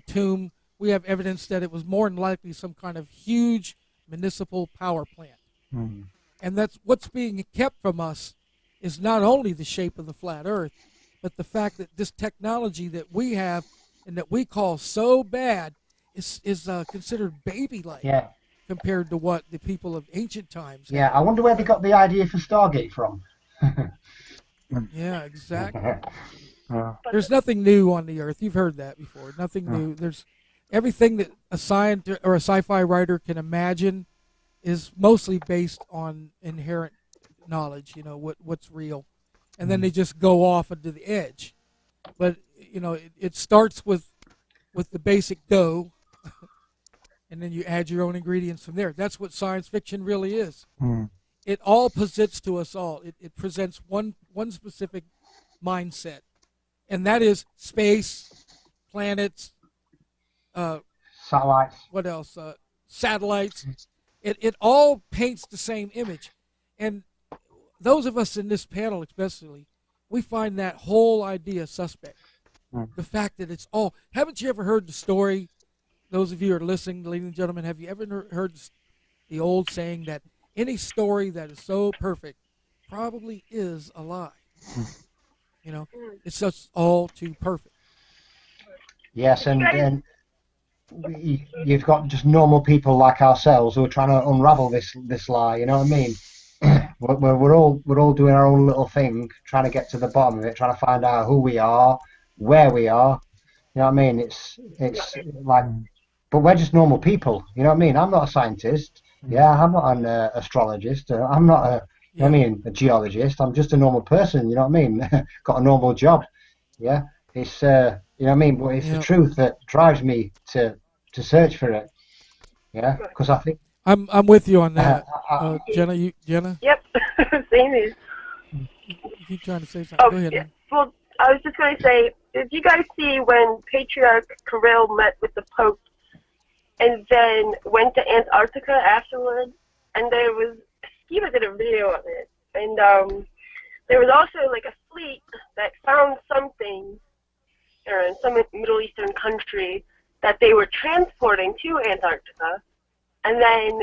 S4: tomb. We have evidence that it was more than likely some kind of huge municipal power plant.
S5: Mm.
S4: And that's what's being kept from us is not only the shape of the flat Earth, but the fact that this technology that we have and that we call so bad is considered baby-like
S5: Yeah.
S4: compared to what the people of ancient times
S5: Yeah,
S4: had.
S5: I wonder where they got the idea for Stargate from.
S4: Yeah, exactly.
S7: Uh,
S4: There's nothing new on the Earth. You've heard that before. Nothing new. There's everything that a scientist or a sci-fi writer can imagine is mostly based on inherent knowledge. You know what's real, and then they just go off into the edge. But you know, it starts with the basic dough, and then you add your own ingredients from there. That's what science fiction really is.
S7: mm.
S4: It all presents to us all. It presents one specific mindset, and that is space, planets,
S5: Satellites.
S4: what else? Satellites. It all paints the same image, and those of us in this panel, especially, we find that whole idea suspect. The fact that it's all. Haven't you ever heard the story? Those of you who are listening, ladies and gentlemen, have you ever heard the old saying that any story that is so perfect probably is a lie? You know, it's just all too perfect.
S5: Yes, and you've got just normal people like ourselves who are trying to unravel this lie. You know what I mean? we're all doing our own little thing, trying to get to the bottom of it, trying to find out who we are, where we are. You know what I mean? It's like, but we're just normal people. You know what I mean? I'm not a scientist. Yeah, I'm not an astrologist. I'm not a, you know what I mean, a geologist. I'm just a normal person. You know what I mean? Got a normal job. Yeah, it's you know what I mean. But it's the truth that drives me to search for it. Yeah, because I think
S4: I'm with you on that, Jenna. Jenna.
S6: Yep, same here.
S4: You keep trying to say something.
S6: Oh,
S4: Go ahead.
S6: yeah. Well, I was just going to say, did you guys see when Patriarch Kirill met with the Pope and then went to Antarctica afterwards? And there was, Skiba did a video of it, and there was also like a fleet that found something, or in some Middle Eastern country, that they were transporting to Antarctica, and then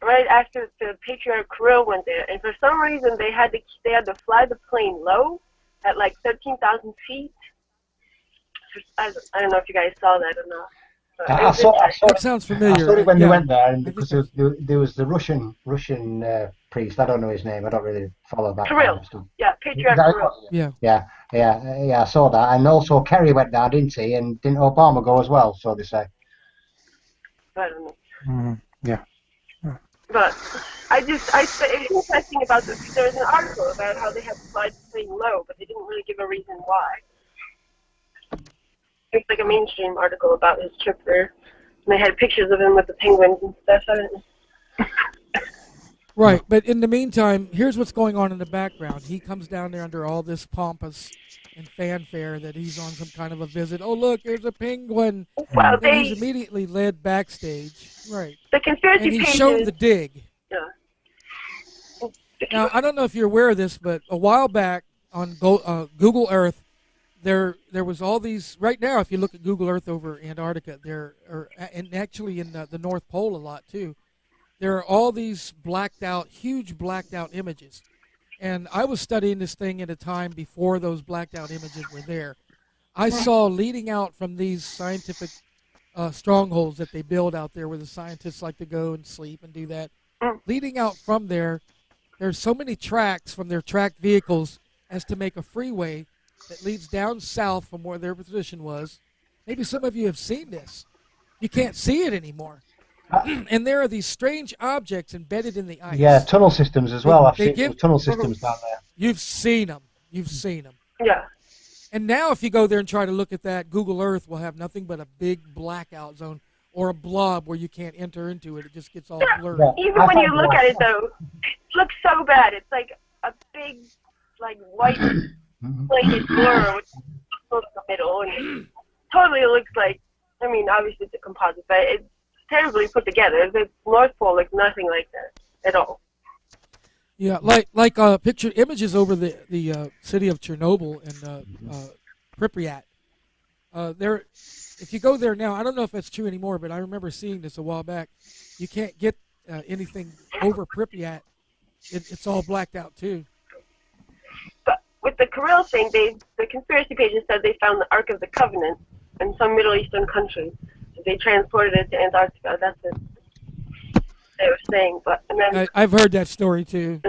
S6: right after the Patriarch Kirill went there, and for some reason they had to fly the plane low at like 13,000 feet. I don't know if you guys saw that or not.
S5: I saw
S4: That sounds familiar.
S5: I saw it when they went there, and
S4: I
S5: because
S4: think
S5: there was the Russian priest. I don't know his name. I don't really follow that.
S6: Kirill.
S5: Kind of stuff.
S6: Yeah, Patriarch Kirill.
S4: Yeah.
S5: I saw that, and also Kerry went there, didn't he? And didn't Obama go as well? So they say.
S6: I don't know.
S7: Yeah.
S6: But it's interesting about this. There was an article about how they had to fly the plane low, but they didn't really give a reason why. It's like a mainstream article about his trip there. And they had pictures of him with the penguins and stuff. I don't know.
S4: Right, but in the meantime, here's what's going on in the background. He comes down there under all this pompous and fanfare that he's on some kind of a visit. Oh, look, there's a penguin.
S6: Well,
S4: and he's immediately led backstage. Right.
S6: The conspiracy
S4: and he's
S6: pages.
S4: shown the dig.
S6: Yeah.
S4: Now, I don't know if you're aware of this, but a while back on Google Earth, there was all these. Right now, if you look at Google Earth over Antarctica, and actually in the North Pole a lot too, there are all these huge blacked out images. And I was studying this thing at a time before those blacked out images were there. I saw leading out from these scientific strongholds that they build out there where the scientists like to go and sleep and do that. Leading out from there's so many tracks from their tracked vehicles as to make a freeway that leads down south from where their position was. Maybe some of you have seen this. You can't see it anymore. And there are these strange objects embedded in the ice.
S5: Yeah, tunnel systems as well. I've
S4: They
S5: seen
S4: give-
S5: tunnel systems down there.
S4: You've seen them.
S6: Yeah.
S4: And now if you go there and try to look at that, Google Earth will have nothing but a big blackout zone or a blob where you can't enter into it. It just gets all blurry.
S5: Yeah.
S6: Even when you look at it, though, it looks so bad. It's like a big, like, white plated blur with in the middle. And it totally looks like, I mean, obviously it's a composite, but it terribly put together. The North Pole looks nothing like that at all.
S4: Yeah, like picture images over the city of Chernobyl and Pripyat. There, if you go there now, I don't know if that's true anymore, but I remember seeing this a while back. You can't get anything over Pripyat. It's all blacked out too.
S6: But with the Kirill thing, the conspiracy pages said they found the Ark of the Covenant in some Middle Eastern country. So they transported it to Antarctica. That's what they were saying. But and then
S4: I've heard that story too.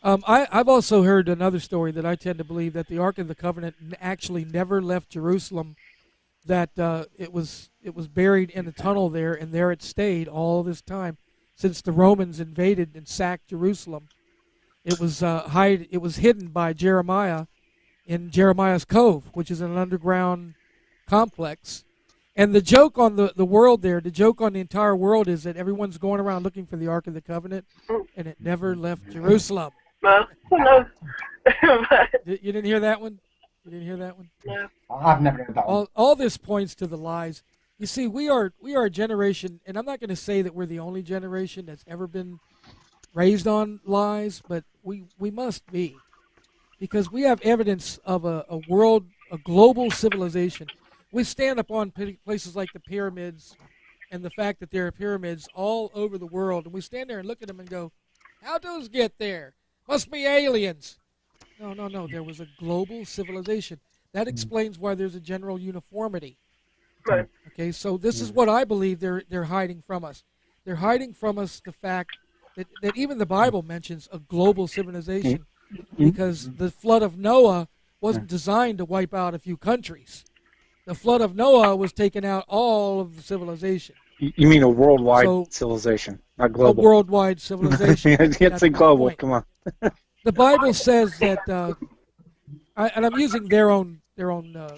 S6: uh,
S4: I've also heard another story that I tend to believe that the Ark of the Covenant actually never left Jerusalem. That it was buried in a tunnel there, and there it stayed all this time since the Romans invaded and sacked Jerusalem. It was hidden by Jeremiah in Jeremiah's Cove, which is an underground complex. And the joke on the world there, the joke on the entire world is that everyone's going around looking for the Ark of the Covenant, and it never left Jerusalem.
S6: well, who knows? But,
S4: You didn't hear that one? You didn't hear that one?
S6: no.
S5: I've never heard that one.
S4: All this points to the lies. You see, we are a generation, and I'm not going to say that we're the only generation that's ever been raised on lies, but we must be, because we have evidence of a global civilization. We stand up on places like the pyramids and the fact that there are pyramids all over the world, and we stand there and look at them and go, how'd those get there? Must be aliens. No. There was a global civilization. That explains why there's a general uniformity.
S6: Right.
S4: Okay, so this is what I believe they're hiding from us. They're hiding from us the fact that even the Bible mentions a global civilization, because the flood of Noah wasn't designed to wipe out a few countries. The flood of Noah was taking out all of the civilization.
S7: You mean a worldwide civilization, not global?
S4: A worldwide civilization.
S7: You can't say global. Come on.
S4: The Bible says that, and I'm using their own.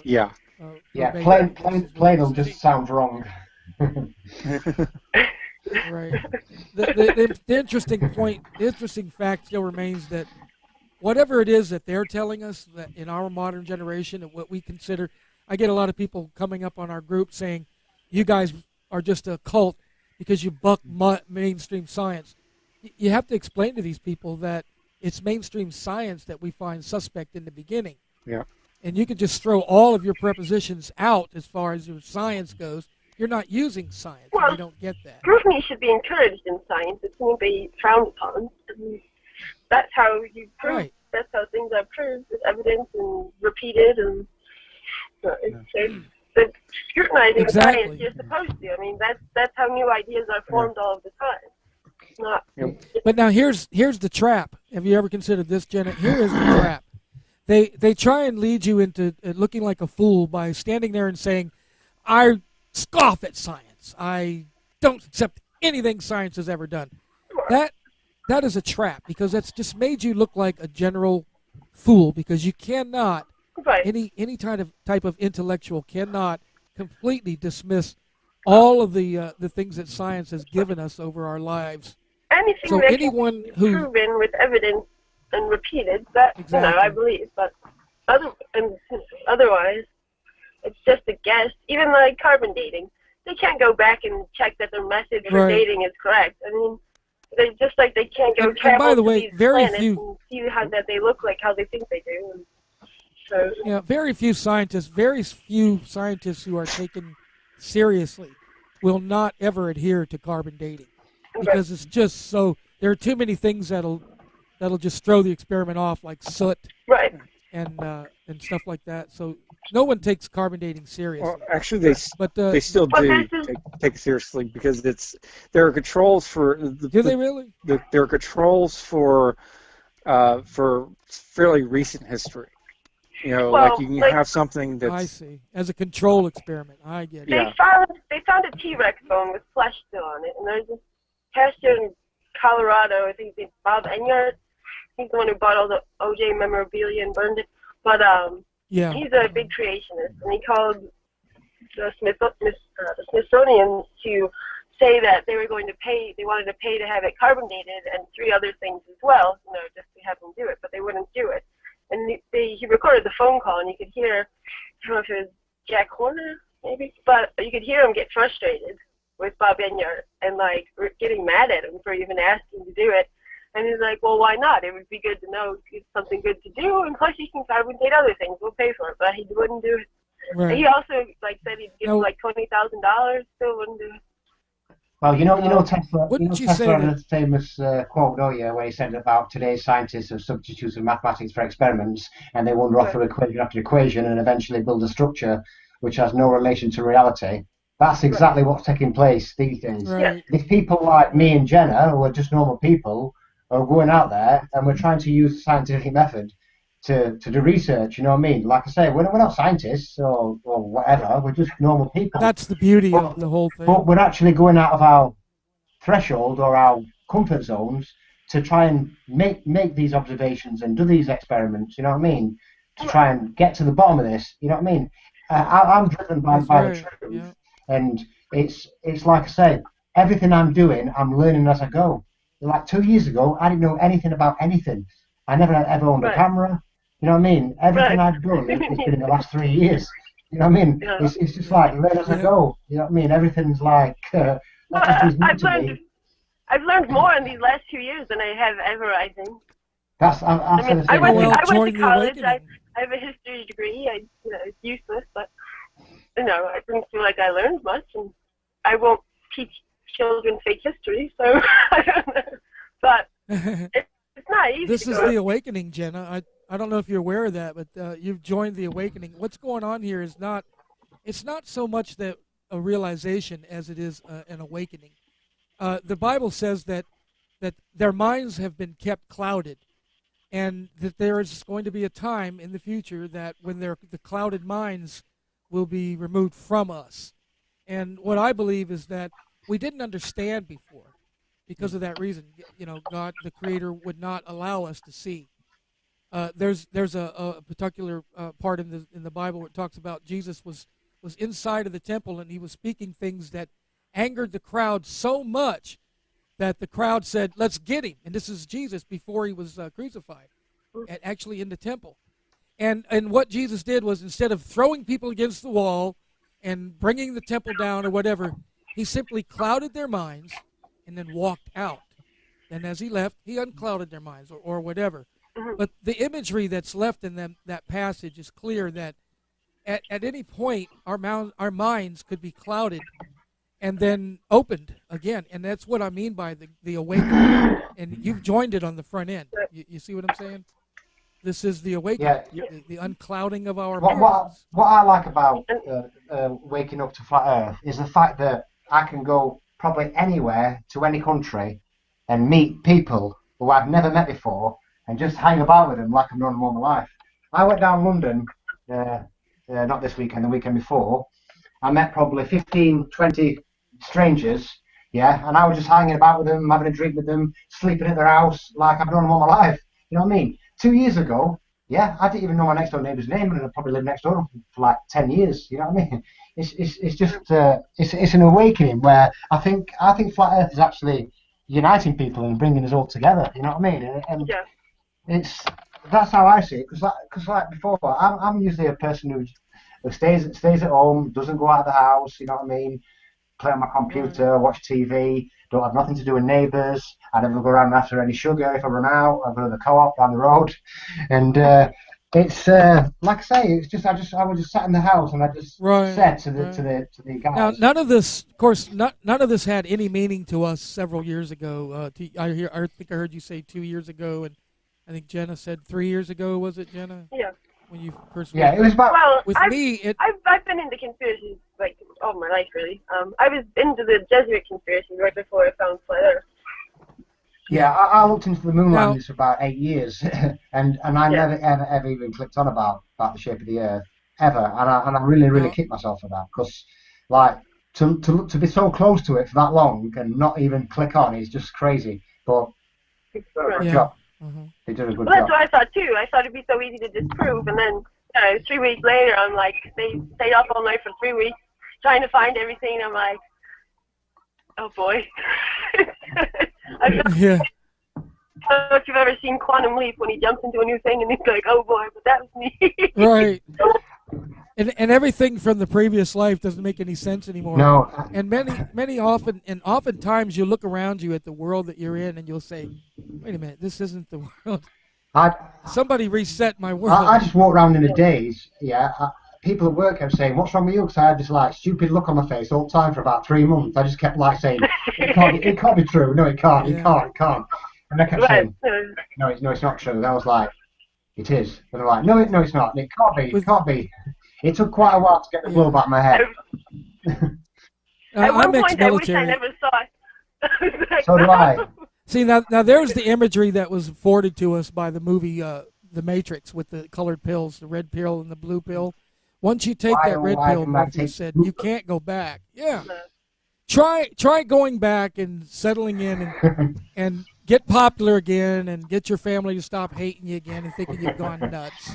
S5: Yeah,
S4: verbatim.
S5: plain just sounds wrong.
S4: Right. The interesting point, the interesting fact still remains that whatever it is that they're telling us that in our modern generation and what we consider, I get a lot of people coming up on our group saying, you guys are just a cult because you buck mainstream science. You have to explain to these people that it's mainstream science that we find suspect in the beginning.
S7: Yeah.
S4: And you could just throw all of your prepositions out as far as your science goes. You're not using science.
S6: Well,
S4: you don't get that.
S6: Scrutiny should be encouraged in science. It shouldn't be frowned upon. And that's how you prove.
S4: Right.
S6: That's how things are proved with evidence and repeated. And it's scrutinizing
S4: Exactly.
S6: science you're supposed to. I mean, that's how new ideas are formed all of the time. It's not.
S4: But now here's the trap. Have you ever considered this, Jenna? Here is the trap. They try and lead you into looking like a fool by standing there and saying, I scoff at science. I don't accept anything science has ever done. That is a trap, because that's just made you look like a general fool, because you cannot,
S6: Right.
S4: any type of intellectual cannot completely dismiss all of the things that science has given us over our lives.
S6: Anything
S4: So
S6: that
S4: anyone
S6: can be
S4: who
S6: proven with evidence and repeated, that
S4: Exactly.
S6: I believe. But otherwise, it's just a guess. Even like carbon dating, they can't go back and check that their method for
S4: Right.
S6: dating is correct. I mean, they just like they can't go
S4: And
S6: travel
S4: by the
S6: to
S4: way,
S6: these
S4: very
S6: planets
S4: few-
S6: and see how that they look like, how they think they do. And so
S4: very few scientists who are taken seriously will not ever adhere to carbon dating, because it's just so, there are too many things that'll just throw the experiment off, like soot
S6: right.
S4: and stuff like that. So no one takes carbon dating seriously.
S7: Well, actually,
S4: But
S7: they still
S6: But
S7: do
S6: this is-
S7: take it seriously, because there are controls for
S4: do they really?
S7: there are controls for fairly recent history. You know,
S6: Well,
S7: like you can
S6: like-
S7: have something that's
S4: I see. As a control experiment, I get it.
S7: Yeah.
S6: They found a T-Rex bone with flesh still on it, and there's this pastor in Colorado. I think it's Bob Enyart. He's the one who bought all the OJ memorabilia and burned it. But
S4: Yeah.
S6: he's a big creationist, and he called the Smithsonian to say that they were going to pay. They wanted to pay to have it carbon dated and 3 other things as well, just to have them do it, but they wouldn't do it. And he recorded the phone call, and you could hear, I don't know if it was Jack Horner, maybe, but you could hear him get frustrated. with Bob Enyart and like we're getting mad at him for even asking to do it. And he's like, well, why not? It would be good to know it's something good to do, and plus you can fabricate other things. We'll pay for it, but he wouldn't do it.
S4: Right.
S6: And he also like said he'd give him like $20,000, still wouldn't do it.
S5: Well, you know Tesla.
S4: Wouldn't you
S5: Tesla
S4: say
S5: had
S4: that-
S5: a famous quote, don't you, where he said about today's scientists have substituted mathematics for experiments, and they wander off for equation after equation, and eventually build a structure which has no relation to reality. That's exactly what's taking place these days.
S4: Right.
S5: These people like me and Jenna, who are just normal people, are going out there, and we're trying to use the scientific method to do research. You know what I mean? Like I say, we're not scientists or whatever. We're just normal people.
S4: That's the beauty of the whole thing.
S5: But we're actually going out of our threshold or our comfort zones to try and make these observations and do these experiments. You know what I mean? To try and get to the bottom of this. You know what I mean? I'm driven by
S4: That's
S5: the
S4: right,
S5: truth,
S4: yeah.
S5: and it's like I say, everything I'm doing, I'm learning as I go. Like 2 years ago, I didn't know anything about anything. I never ever owned a camera. You know what I mean? Everything I've done has been in the last 3 years. You know what I mean?
S6: Yeah.
S5: It's just like learn as I go. You know what I mean? Everything's like
S6: I've learned more in these last 2 years than I have ever, I think.
S5: That's I said the same
S6: I
S5: thing.
S6: went to
S4: Join the
S6: college.
S4: awakening.
S6: I have a history degree. It's useless, but I didn't feel like I learned much, and I won't teach children fake history, so I don't know. But it's not easy.
S4: This
S6: to
S4: is
S6: go.
S4: the awakening, Jenna. I don't know if you're aware of that, but you've joined the awakening. What's going on here is it's not so much that a realization as it is an awakening. The Bible says that their minds have been kept clouded, and that there is going to be a time in the future that when the clouded minds will be removed from us. And what I believe is that we didn't understand before. Because of that reason, God, the Creator, would not allow us to see. There's a particular part in the Bible where it talks about Jesus was inside of the temple, and he was speaking things that angered the crowd so much that the crowd said, "Let's get him." And this is Jesus before he was crucified, actually in the temple. And what Jesus did was, instead of throwing people against the wall and bringing the temple down or whatever, he simply clouded their minds and then walked out. And as he left, he unclouded their minds or whatever. But the imagery that's left in that passage is clear that at any point our minds could be clouded and then opened again. And that's what I mean by the awakening. And you've joined it on the front end. You see what I'm saying? This is the awakening, the unclouding of our minds.
S5: What I like about waking up to flat Earth is the fact that I can go probably anywhere to any country and meet people who I've never met before and just hang about with them like I've known them all my life. I went down London, not this weekend, the weekend before. I met probably 15, 20 strangers, and I was just hanging about with them, having a drink with them, sleeping at their house like I've known them all my life. You know what I mean? 2 years ago, I didn't even know my next door neighbour's name, and I probably lived next door for like 10 years. You know what I mean? It's just it's an awakening where I think flat Earth is actually uniting people and bringing us all together. You know what I mean? And that's how I see it. Because like before, I'm usually a person who stays at home, doesn't go out of the house. You know what I mean? Play on my computer, watch TV. Don't have nothing to do with neighbours. I never go around after any sugar if I run out. I go to the co-op down the road, and it's like I say, it's just I was just sat in the house and I just said to the guys.
S4: Now, none of this, of course, none of this had any meaning to us several years ago. I think I heard you say 2 years ago, and I think Jenna said 3 years ago. Was it, Jenna?
S6: Yeah.
S4: When you first
S5: it was about.
S6: Well,
S4: with me,
S6: I've been into conspiracies like all my life, really. I was into the Jesuit conspiracy right before I found flat Earth.
S5: Yeah, I looked into the moon landings for about 8 years, and I never ever even clicked on about the shape of the Earth ever, and I really kicked myself for that, because like to be so close to it for that long and not even click on is just crazy. But good job. They did a good job.
S6: That's what I thought too. I thought it'd be so easy to disprove, and then 3 weeks later, I'm like, they stayed up all night for 3 weeks trying to find everything. I'm like, oh boy. I don't know if you've ever seen Quantum Leap when he jumps into a new thing and he's like, oh boy, but that was me.
S4: Right. And everything from the previous life doesn't make any sense anymore.
S5: No.
S4: And oftentimes you look around you at the world that you're in, and you'll say, "Wait a minute, this isn't the world. Somebody reset my world."
S5: I just walk around in a daze. Yeah. People at work kept saying, "What's wrong with you?" Because I had this like stupid look on my face all the time for about 3 months. I just kept like saying, "It can't be true. No, it can't.
S4: Yeah.
S5: It can't." And they kept saying, "No, it's not true." And I was like, "It is." And they're like, "No, it's not. It can't be. It can't be." It took quite a while to get the blow back in my head.
S6: At one point, I wish I
S4: ex-military.
S6: never saw it.
S5: So do I.
S4: See, now there's the imagery that was afforded to us by the movie The Matrix with the colored pills, the red pill and the blue pill. Once you take that red pill, Morpheus said, you can't go back. Yeah. Try going back and settling in and get popular again and get your family to stop hating you again and thinking you've gone nuts.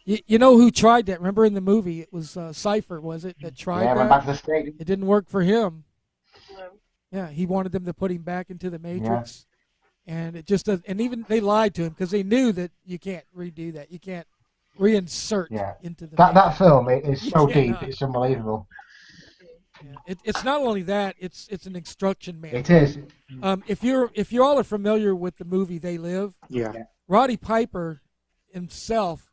S4: You know who tried that? Remember in the movie, it was Cypher, was it, that tried that?
S5: Went back to the state.
S4: It didn't work for him. Yeah, he wanted them to put him back into the Matrix. Yeah. And it just does. And even they lied to him because they knew that you can't redo that. You can't reinsert into the Matrix.
S5: That film is so deep, it's unbelievable.
S4: Yeah. It's not only that, it's an instruction manual.
S5: It is.
S4: If you all are familiar with the movie They Live, Roddy Piper himself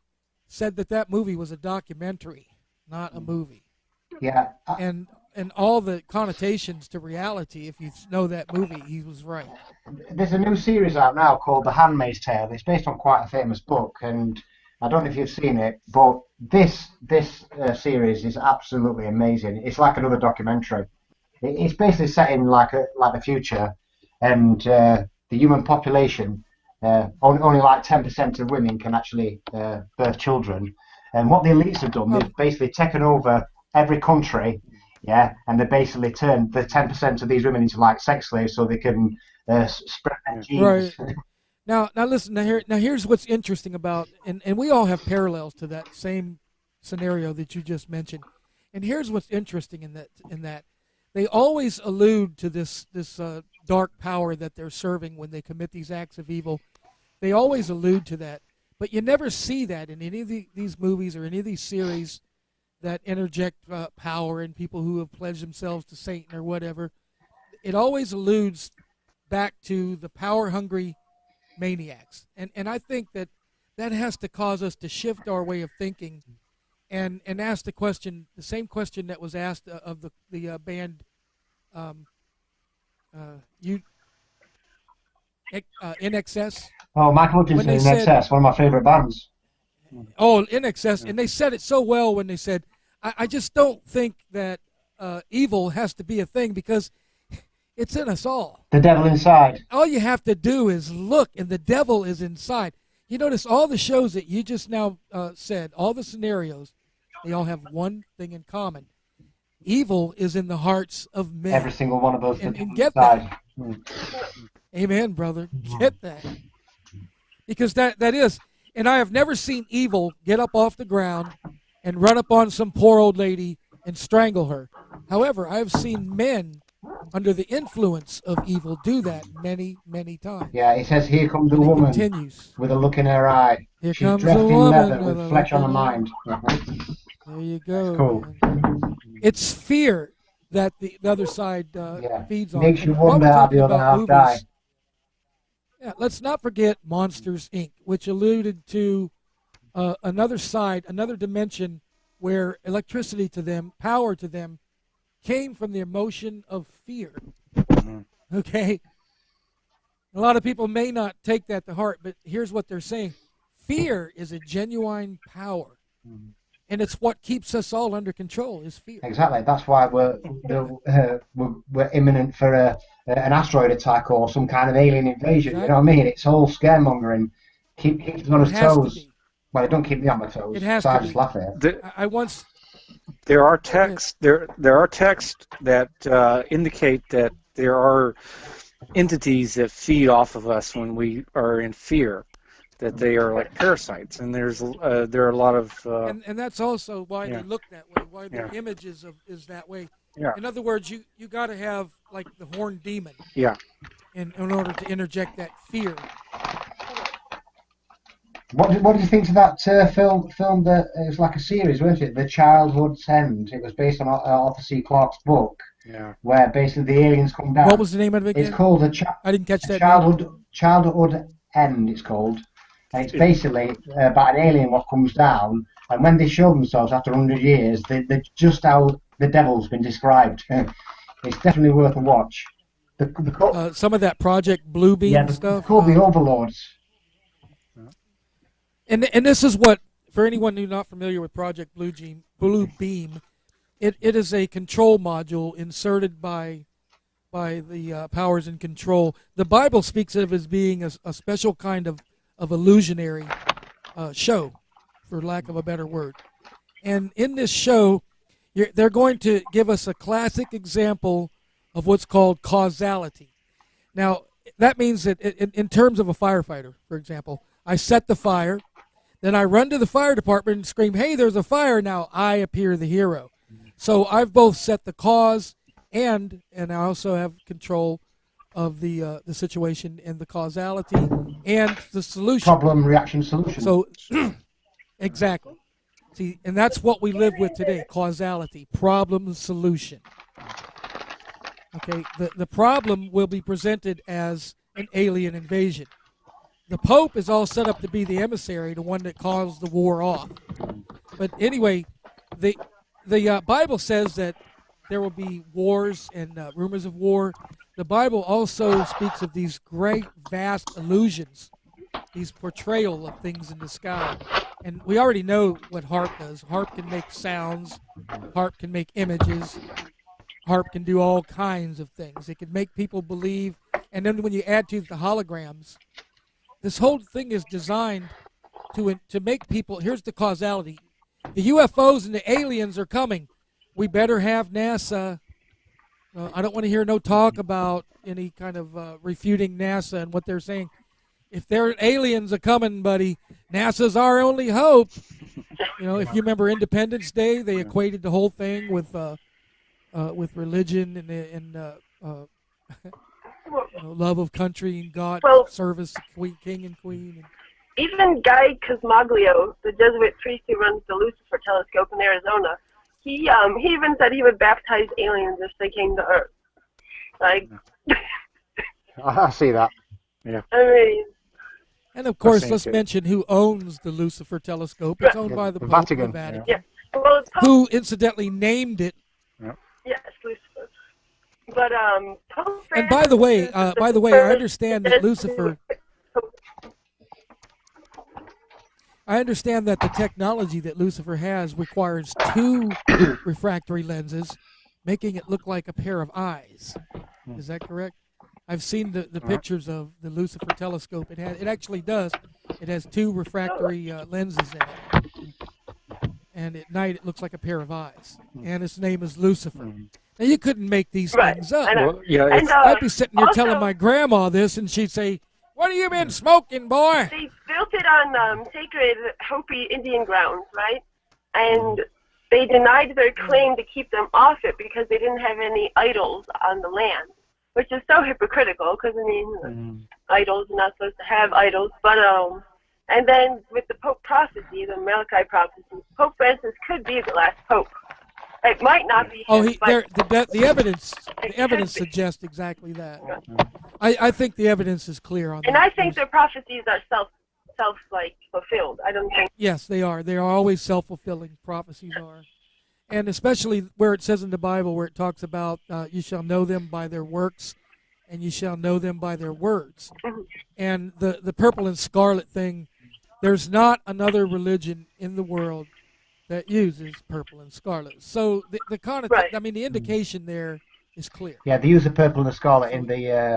S4: said that movie was a documentary, not a movie.
S5: Yeah.
S4: And all the connotations to reality, if you know that movie, he was right.
S5: There's a new series out now called The Handmaid's Tale. It's based on quite a famous book, and I don't know if you've seen it, but this series is absolutely amazing. It's like another documentary. It's basically set in like the future, and the human population, only like 10% of women can actually birth children. And what the elites have done, they've basically taken over every country, and they basically turned the 10% of these women into like sex slaves so they can spread their genes.
S4: Right. Now listen. Now here's what's interesting about, and we all have parallels to that same scenario that you just mentioned. And here's what's interesting in that they always allude to this dark power that they're serving when they commit these acts of evil. They always allude to that, but you never see that in any of these movies or any of these series that interject power in people who have pledged themselves to Satan or whatever. It always alludes back to the power-hungry maniacs, and I think that has to cause us to shift our way of thinking, and ask the same question that was asked of the band, INXS.
S5: Oh, Michael Hutchinson in INXS, one of my favorite bands.
S4: Oh, INXS, and they said it so well when they said, I just don't think that evil has to be a thing because it's in us all.
S5: The devil inside.
S4: All you have to do is look, and the devil is inside. You notice all the shows that you just now said, all the scenarios, they all have one thing in common. Evil is in the hearts of men.
S5: Every single one of those.
S4: And get that. Amen, brother. Get that. Because that is, and I have never seen evil get up off the ground and run up on some poor old lady and strangle her. However, I have seen men under the influence of evil do that many, many times.
S5: Yeah, it says, here comes a woman with a look in her eye.
S4: Here
S5: She's
S4: comes
S5: dressed
S4: a
S5: in
S4: woman
S5: leather with flesh on her mind.
S4: There you go.
S5: It's cool.
S4: It's fear that the other side feeds on.
S5: Makes you wonder how the other half die.
S4: Yeah, let's not forget Monsters, Inc., which alluded to another side, another dimension where electricity to them, power to them, came from the emotion of fear. Okay? A lot of people may not take that to heart, but here's what they're saying. Fear is a genuine power. And it's what keeps us all under control is fear.
S5: Exactly. That's why we're imminent for an asteroid attack or some kind of alien invasion. Exactly. You know what I mean? It's all scaremongering. Keeps us on his toes. Well, it don't keep me on my toes.
S4: It has
S5: so
S4: to
S5: I just laugh at it.
S7: There are texts. There are texts that indicate that there are entities that feed off of us when we are in fear. That they are like parasites, and there are a lot of
S4: and that's also why they look that way. Why the image is that way. Yeah. In other words, you got to have like the horned demon.
S7: Yeah.
S4: In order to interject that fear.
S5: What did you think of that film that it was like a series, wasn't it? The Childhood's End. It was based on Arthur C. Clarke's book, where basically the aliens come down.
S4: What was the name of it again?
S5: It's called
S4: I didn't catch that.
S5: Childhood End. It's called, and it's basically about an alien what comes down, and when they show themselves after 100 years, they're just how the devil's been described. It's definitely worth a watch.
S4: Some of that Project Bluebeam stuff.
S5: Called the Overlords.
S4: And this is what, for anyone who's not familiar with Project Bluebeam, it is a control module inserted by the powers in control. The Bible speaks of it as being a special kind of illusionary show, for lack of a better word. And in this show, they're going to give us a classic example of what's called causality. Now, that means that in terms of a firefighter, for example, I set the fire. Then I run to the fire department and scream, "Hey, there's a fire!" Now I appear the hero. So I've both set the cause and I also have control of the situation and the causality and the solution.
S5: Problem, reaction, solution.
S4: So exactly. See, and that's what we live with today: causality, problem, solution. Okay, the problem will be presented as an alien invasion. The Pope is all set up to be the emissary, the one that caused the war off. But anyway, the Bible says that there will be wars and rumors of war. The Bible also speaks of these great, vast illusions, these portrayal of things in the sky. And we already know what harp does. Harp can make sounds. Harp can make images. Harp can do all kinds of things. It can make people believe. And then when you add to the holograms, this whole thing is designed to make people, here's the causality. The UFOs and the aliens are coming. We better have NASA. I don't want to hear no talk about any kind of refuting NASA and what they're saying. If their aliens are coming, buddy, NASA's our only hope. You know, if you remember Independence Day, they equated the whole thing with religion and love of country and God, service, king and queen.
S6: Even Guy Cosmoglio, the Jesuit priest who runs the Lucifer telescope in Arizona, he even said he would baptize aliens if they came to Earth. Like,
S5: I see that.
S7: Yeah.
S6: I mean,
S4: and of course, let's mention who owns the Lucifer telescope. It's owned by the Pope,
S5: Vatican.
S4: the Vatican.
S6: Yeah. Well,
S4: who incidentally named it.
S6: Yes, Lucifer. But Pope Francis,
S4: and by the way, I understand that Lucifer. I understand that the technology that Lucifer has requires 2 refractory lenses, making it look like a pair of eyes. Is that correct? I've seen the pictures of the Lucifer telescope. It actually does. It has 2 refractory lenses in it, and at night it looks like a pair of eyes. And its name is Lucifer. Now you couldn't make these things up.
S7: Well, yeah,
S4: I'd be sitting here telling my grandma this, and she'd say, "What have you been smoking, boy?"
S6: They built it on sacred Hopi Indian grounds, right? And they denied their claim to keep them off it because they didn't have any idols on the land, which is so hypocritical because, I mean, idols are not supposed to have idols. But, and then with the Pope prophecy, the Malachi prophecy, Pope Francis could be the last Pope. It might not be.
S4: The evidence suggests exactly that. I think the evidence is clear on that.
S6: And I think their prophecies are self fulfilled. I don't think.
S4: Yes, they are. They are always self-fulfilling. Prophecies are, and especially where it says in the Bible, where it talks about you shall know them by their works, and you shall know them by their words. And the purple and scarlet thing, there's not another religion in the world that uses purple and scarlet. So the kind of I mean, the indication there is clear.
S5: Yeah, they use the purple and the scarlet in the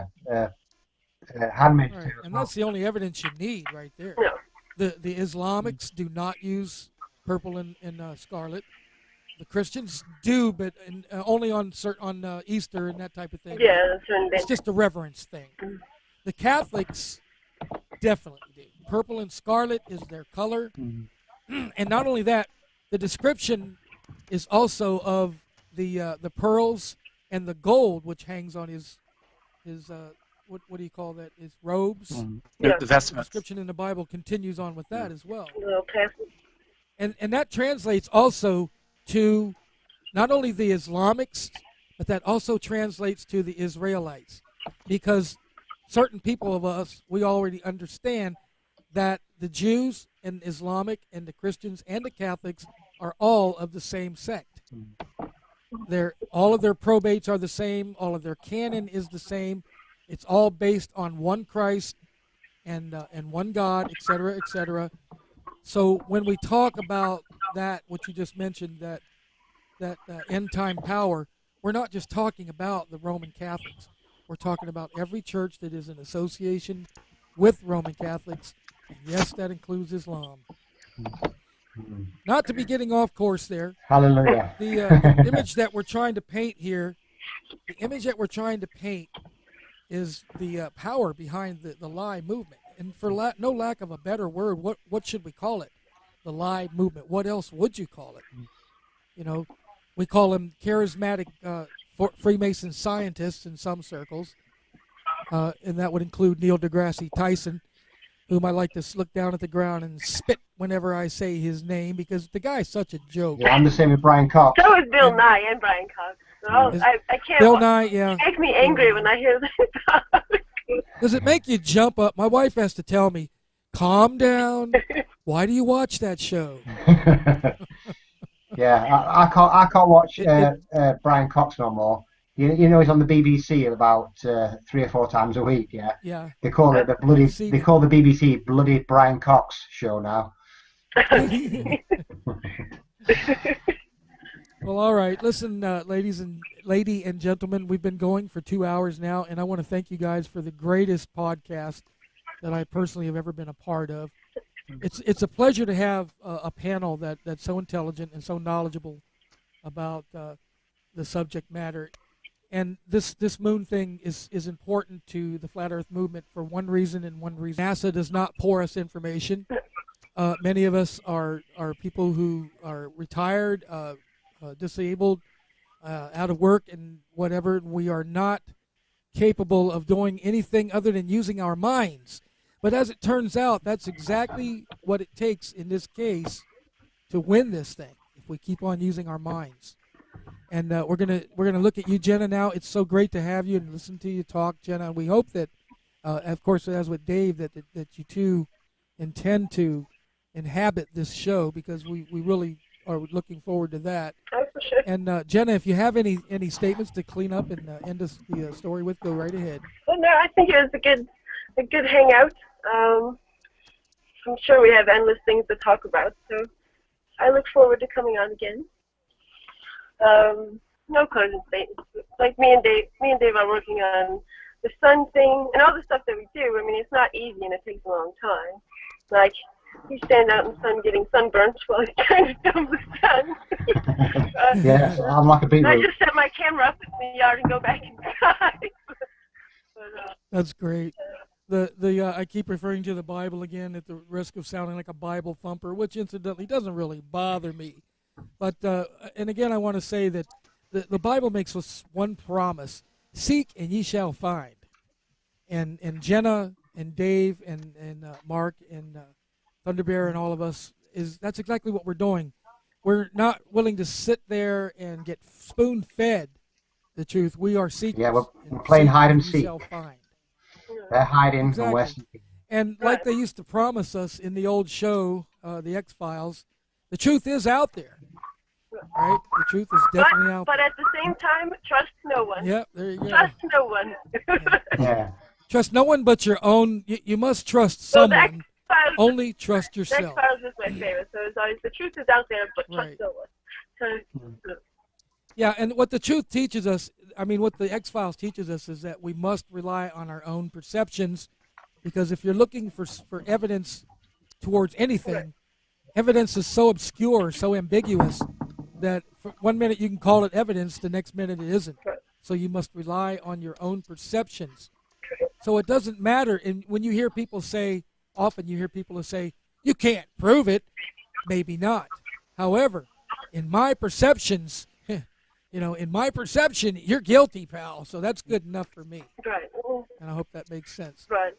S5: Handmaid's Tale.
S4: And that's the only evidence you need right there.
S6: No.
S4: The Islamics do not use purple and scarlet. The Christians do, but only on Easter and that type of thing.
S6: Yeah, that's right.
S4: It's just a reverence thing. The Catholics definitely do. Purple and scarlet is their color. And not only that, the description is also of the pearls and the gold which hangs on his what do you call that? Is robes.
S6: Yeah.
S7: The
S4: The
S7: vestments.
S4: description in the Bible continues on with that as well.
S6: Okay.
S4: And that translates also to not only the Islamics, but that also translates to the Israelites, because certain people of us, we already understand that the Jews and Islamic and the Christians and the Catholics are all of the same sect. All of their probates are the same. All of their canon is the same. It's all based on one Christ and one God, etc., etc. So when we talk about that, what you just mentioned, that end time power, we're not just talking about the Roman Catholics. We're talking about every church that is in association with Roman Catholics, and yes, that includes Islam. Not to be getting off course there.
S5: Hallelujah.
S4: The image that we're trying to paint here, the image that we're trying to paint is the power behind the lie movement. And for no lack of a better word, what should we call it? The lie movement. What else would you call it? You know, we call them charismatic Freemason scientists in some circles, and that would include Neil deGrasse Tyson, whom I like to look down at the ground and spit whenever I say his name, because the guy's such a joke.
S5: Yeah, I'm the same with Brian Cox.
S6: So is Bill Nye and Brian Cox. So I can't.
S4: Bill Nye, yeah.
S6: It makes me angry when I hear that talk.
S4: Does it make you jump up? My wife has to tell me, calm down. Why do you watch that show?
S5: Yeah, I can't watch Brian Cox no more. You know he's on the BBC about 3 or 4 times a week. Yeah.
S4: Yeah.
S5: They call it the bloody. They call the BBC bloody Brian Cox show now.
S4: Well, all right. Listen, lady and gentlemen, we've been going for 2 hours now, and I want to thank you guys for the greatest podcast that I personally have ever been a part of. It's a pleasure to have a panel that's so intelligent and so knowledgeable about the subject matter. And this moon thing is important to the Flat Earth movement for one reason and one reason. NASA does not pour us information. Many of us are people who are retired, disabled, out of work and whatever. And we are not capable of doing anything other than using our minds. But as it turns out, that's exactly what it takes in this case to win this thing, if we keep on using our minds. And we're gonna look at you, Jenna, now. It's so great to have you and listen to you talk, Jenna. We hope that, of course, as with Dave, that you two intend to inhabit this show, because we really are looking forward to that.
S6: Oh, for sure.
S4: And Jenna, if you have any statements to clean up and end the story with, go right ahead.
S6: Well, no, I think it was a good hangout. I'm sure we have endless things to talk about, so I look forward to coming on again. No closing statements. Like me and Dave are working on the sun thing and all the stuff that we do. I mean, it's not easy and it takes a long time. Like, you stand out in the sun getting sunburnt while you're trying to film the sun.
S5: Yeah, I'm like a big.
S6: I just set my camera up in the yard and go back inside.
S4: That's great. I keep referring to the Bible again at the risk of sounding like a Bible thumper, which incidentally doesn't really bother me. But and again, I want to say that the Bible makes us one promise: seek and ye shall find. And Jenna and Dave and Mark and Thunder Bear and all of us, that's exactly what we're doing. We're not willing to sit there and get spoon-fed the truth. We are seeking.
S5: Yeah, we're playing hide and seek.
S4: Find.
S5: They're hiding
S4: Exactly.
S5: and we're seeking.
S4: And like they used to promise us in the old show, the X-Files, the truth is out there. Right? The truth is definitely out there.
S6: But at the same time, trust no one.
S4: Yep, there you go.
S6: Trust no one.
S5: Yeah.
S4: Trust no one but your own. You must trust
S6: So
S4: someone. Only trust
S6: The
S4: yourself.
S6: X-Files is my favorite. So it's always the truth is out there, but trust
S4: Right.
S6: no one. So,
S4: Yeah, and what the truth teaches us, what the X-Files teaches us is that we must rely on our own perceptions, because if you're looking for evidence towards anything, evidence is so obscure, so ambiguous, that for 1 minute you can call it evidence, the next minute it isn't. So you must rely on your own perceptions. So it doesn't matter, and when you hear people say, often you hear people say, you can't prove it, maybe not. However, in my perceptions, in my perception, you're guilty, pal. So that's good enough for me.
S6: Right.
S4: And I hope that makes sense.
S6: Right.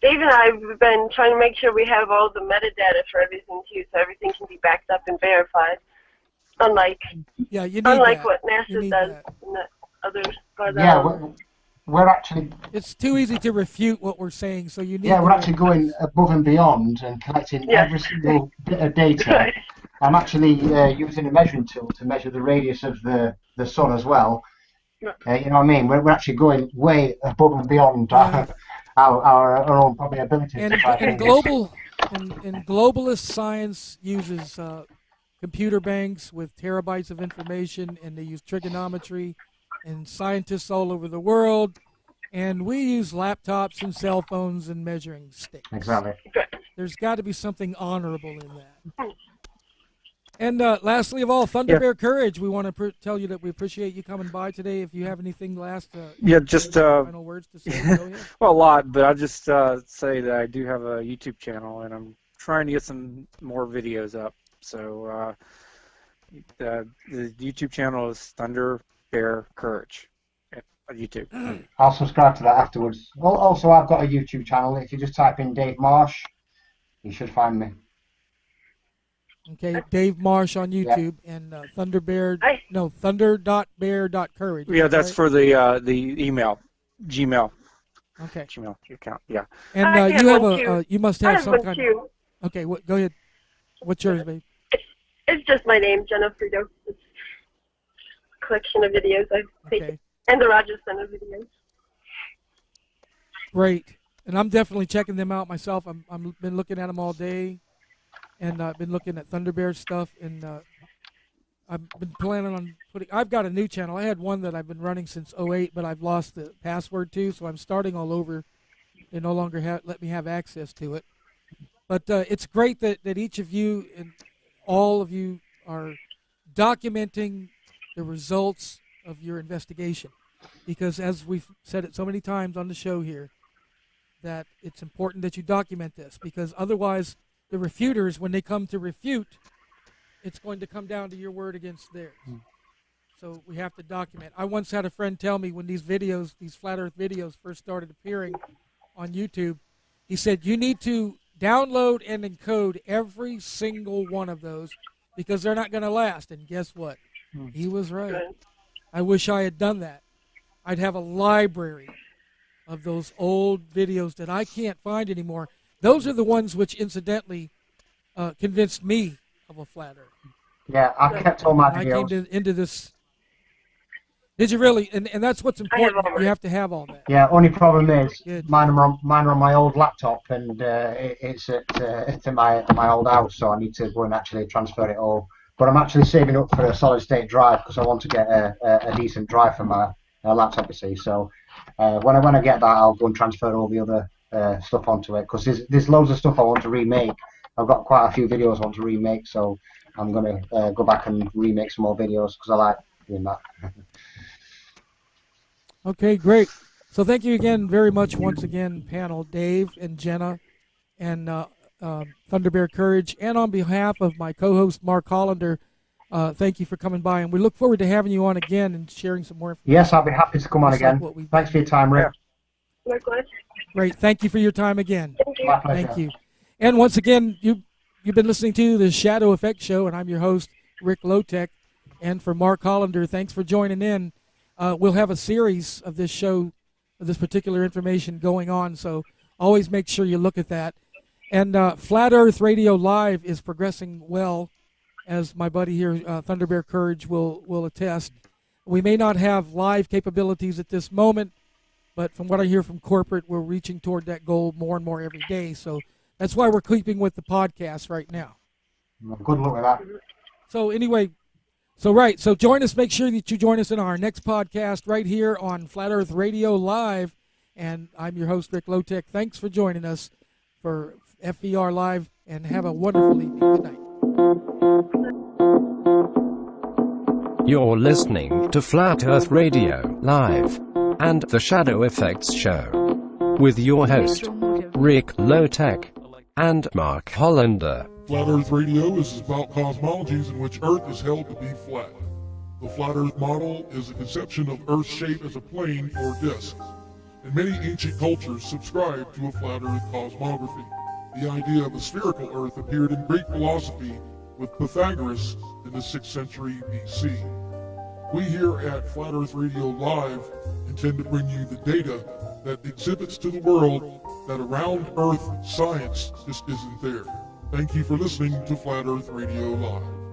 S6: Dave and I have been trying to make sure we have all the metadata for everything too, so everything can be backed up and verified. Unlike
S4: you need
S6: what NASA does and the others.
S5: We're actually.
S4: It's too easy to refute what we're saying, so you need.
S5: Yeah, we're actually going above and beyond and collecting every single bit of data.
S6: Right.
S5: I'm actually using a measuring tool to measure the radius of the sun as well. You know what I mean? We're actually going way above and beyond our own probably ability.
S4: And globalist science uses computer banks with terabytes of information, and they use trigonometry, and scientists all over the world, and we use laptops and cell phones and measuring sticks.
S5: Exactly.
S4: There's got to be something honorable in that. And lastly of all, Thunder Bear Courage, we want to tell you that we appreciate you coming by today. If you have anything final words to say, go ahead.
S7: Well, a lot, but I'll just say that I do have a YouTube channel, and I'm trying to get some more videos up. So the YouTube channel is Thunder Bear Courage on YouTube.
S5: I'll subscribe to that afterwards. Also, I've got a YouTube channel. If you just type in Dave Marsh, you should find me.
S4: Okay, Dave Marsh on YouTube and thunder.bear.courage.
S7: Yeah, that's right? For the email, Gmail.
S4: Okay.
S7: Gmail account. Yeah.
S4: And you must have some kind of. Okay, go ahead. What's yours, babe?
S6: It's just my name, Jenna Frito. It's a collection of videos I've taken, and the Roger Center videos.
S4: Great, and I'm definitely checking them out myself. I've been looking at them all day. And I've been looking at Thunder Bear stuff, and I've been planning on I've got a new channel. I had one that I've been running since '08, but I've lost the password to, so I'm starting all over. They no longer let me have access to it. But it's great that each of you and all of you are documenting the results of your investigation, because as we've said it so many times on the show here, that it's important that you document this, because otherwise the refuters, when they come to refute, it's going to come down to your word against theirs. So we have to document. I once had a friend tell me when these Flat Earth videos first started appearing on YouTube, he said, you need to download and encode every single one of those because they're not going to last. And guess what? He was right. I wish I had done that. I'd have a library of those old videos that I can't find anymore. Those are the ones which, incidentally, convinced me of a flat Earth.
S5: Yeah, I kept all my videos.
S4: I came into this. Did you really? And that's what's important. You have to have all that.
S5: Yeah. Only problem is mine are on my old laptop, and it's at my old house, so I need to go and actually transfer it all. But I'm actually saving up for a solid state drive because I want to get a decent drive for my laptop. You see, so when I get that, I'll go and transfer all the other stuff onto it, because there's loads of stuff I want to remake. I've got quite a few videos I want to remake, so I'm going to go back and remake some more videos because I like doing that.
S4: Okay, great. So thank you again very much once again, panel, Dave and Jenna and Thunder Bear Courage. And on behalf of my co-host, Mark Hollander, thank you for coming by. And we look forward to having you on again and sharing some more information.
S5: Yes, I'll be happy to come on again. Thanks for your time, Rick.
S6: Likewise.
S4: Great. Thank you for your time again.
S6: Thank you.
S5: My pleasure.
S4: Thank you. And once again, you've been listening to the ShadowFX Show, and I'm your host, Rick Lotek. And for Mark Hollander, thanks for joining in. We'll have a series of this show, of this particular information going on, so always make sure you look at that. And Flat Earth Radio Live is progressing well, as my buddy here, Thunder Bear Courage, will attest. We may not have live capabilities at this moment, but from what I hear from corporate, we're reaching toward that goal more and more every day. So that's why we're keeping with the podcast right now.
S5: Good luck with that.
S4: So anyway, so join us. Make sure that you join us in our next podcast right here on Flat Earth Radio Live. And I'm your host, Rick Lotek. Thanks for joining us for FER Live, and have a wonderful evening. Good night.
S1: You're listening to Flat Earth Radio Live and the ShadowFX Show with your host, Rick Lotek and Mark Hollander.
S8: Flat Earth Radio is about cosmologies in which Earth is held to be flat. The flat Earth model is a conception of Earth's shape as a plane or disk, and many ancient cultures subscribe to a flat Earth cosmography. The idea of a spherical Earth appeared in Greek philosophy with Pythagoras in the 6th century BC. We here at Flat Earth Radio Live intend to bring you the data that exhibits to the world that around Earth science just isn't there. Thank you for listening to Flat Earth Radio Live.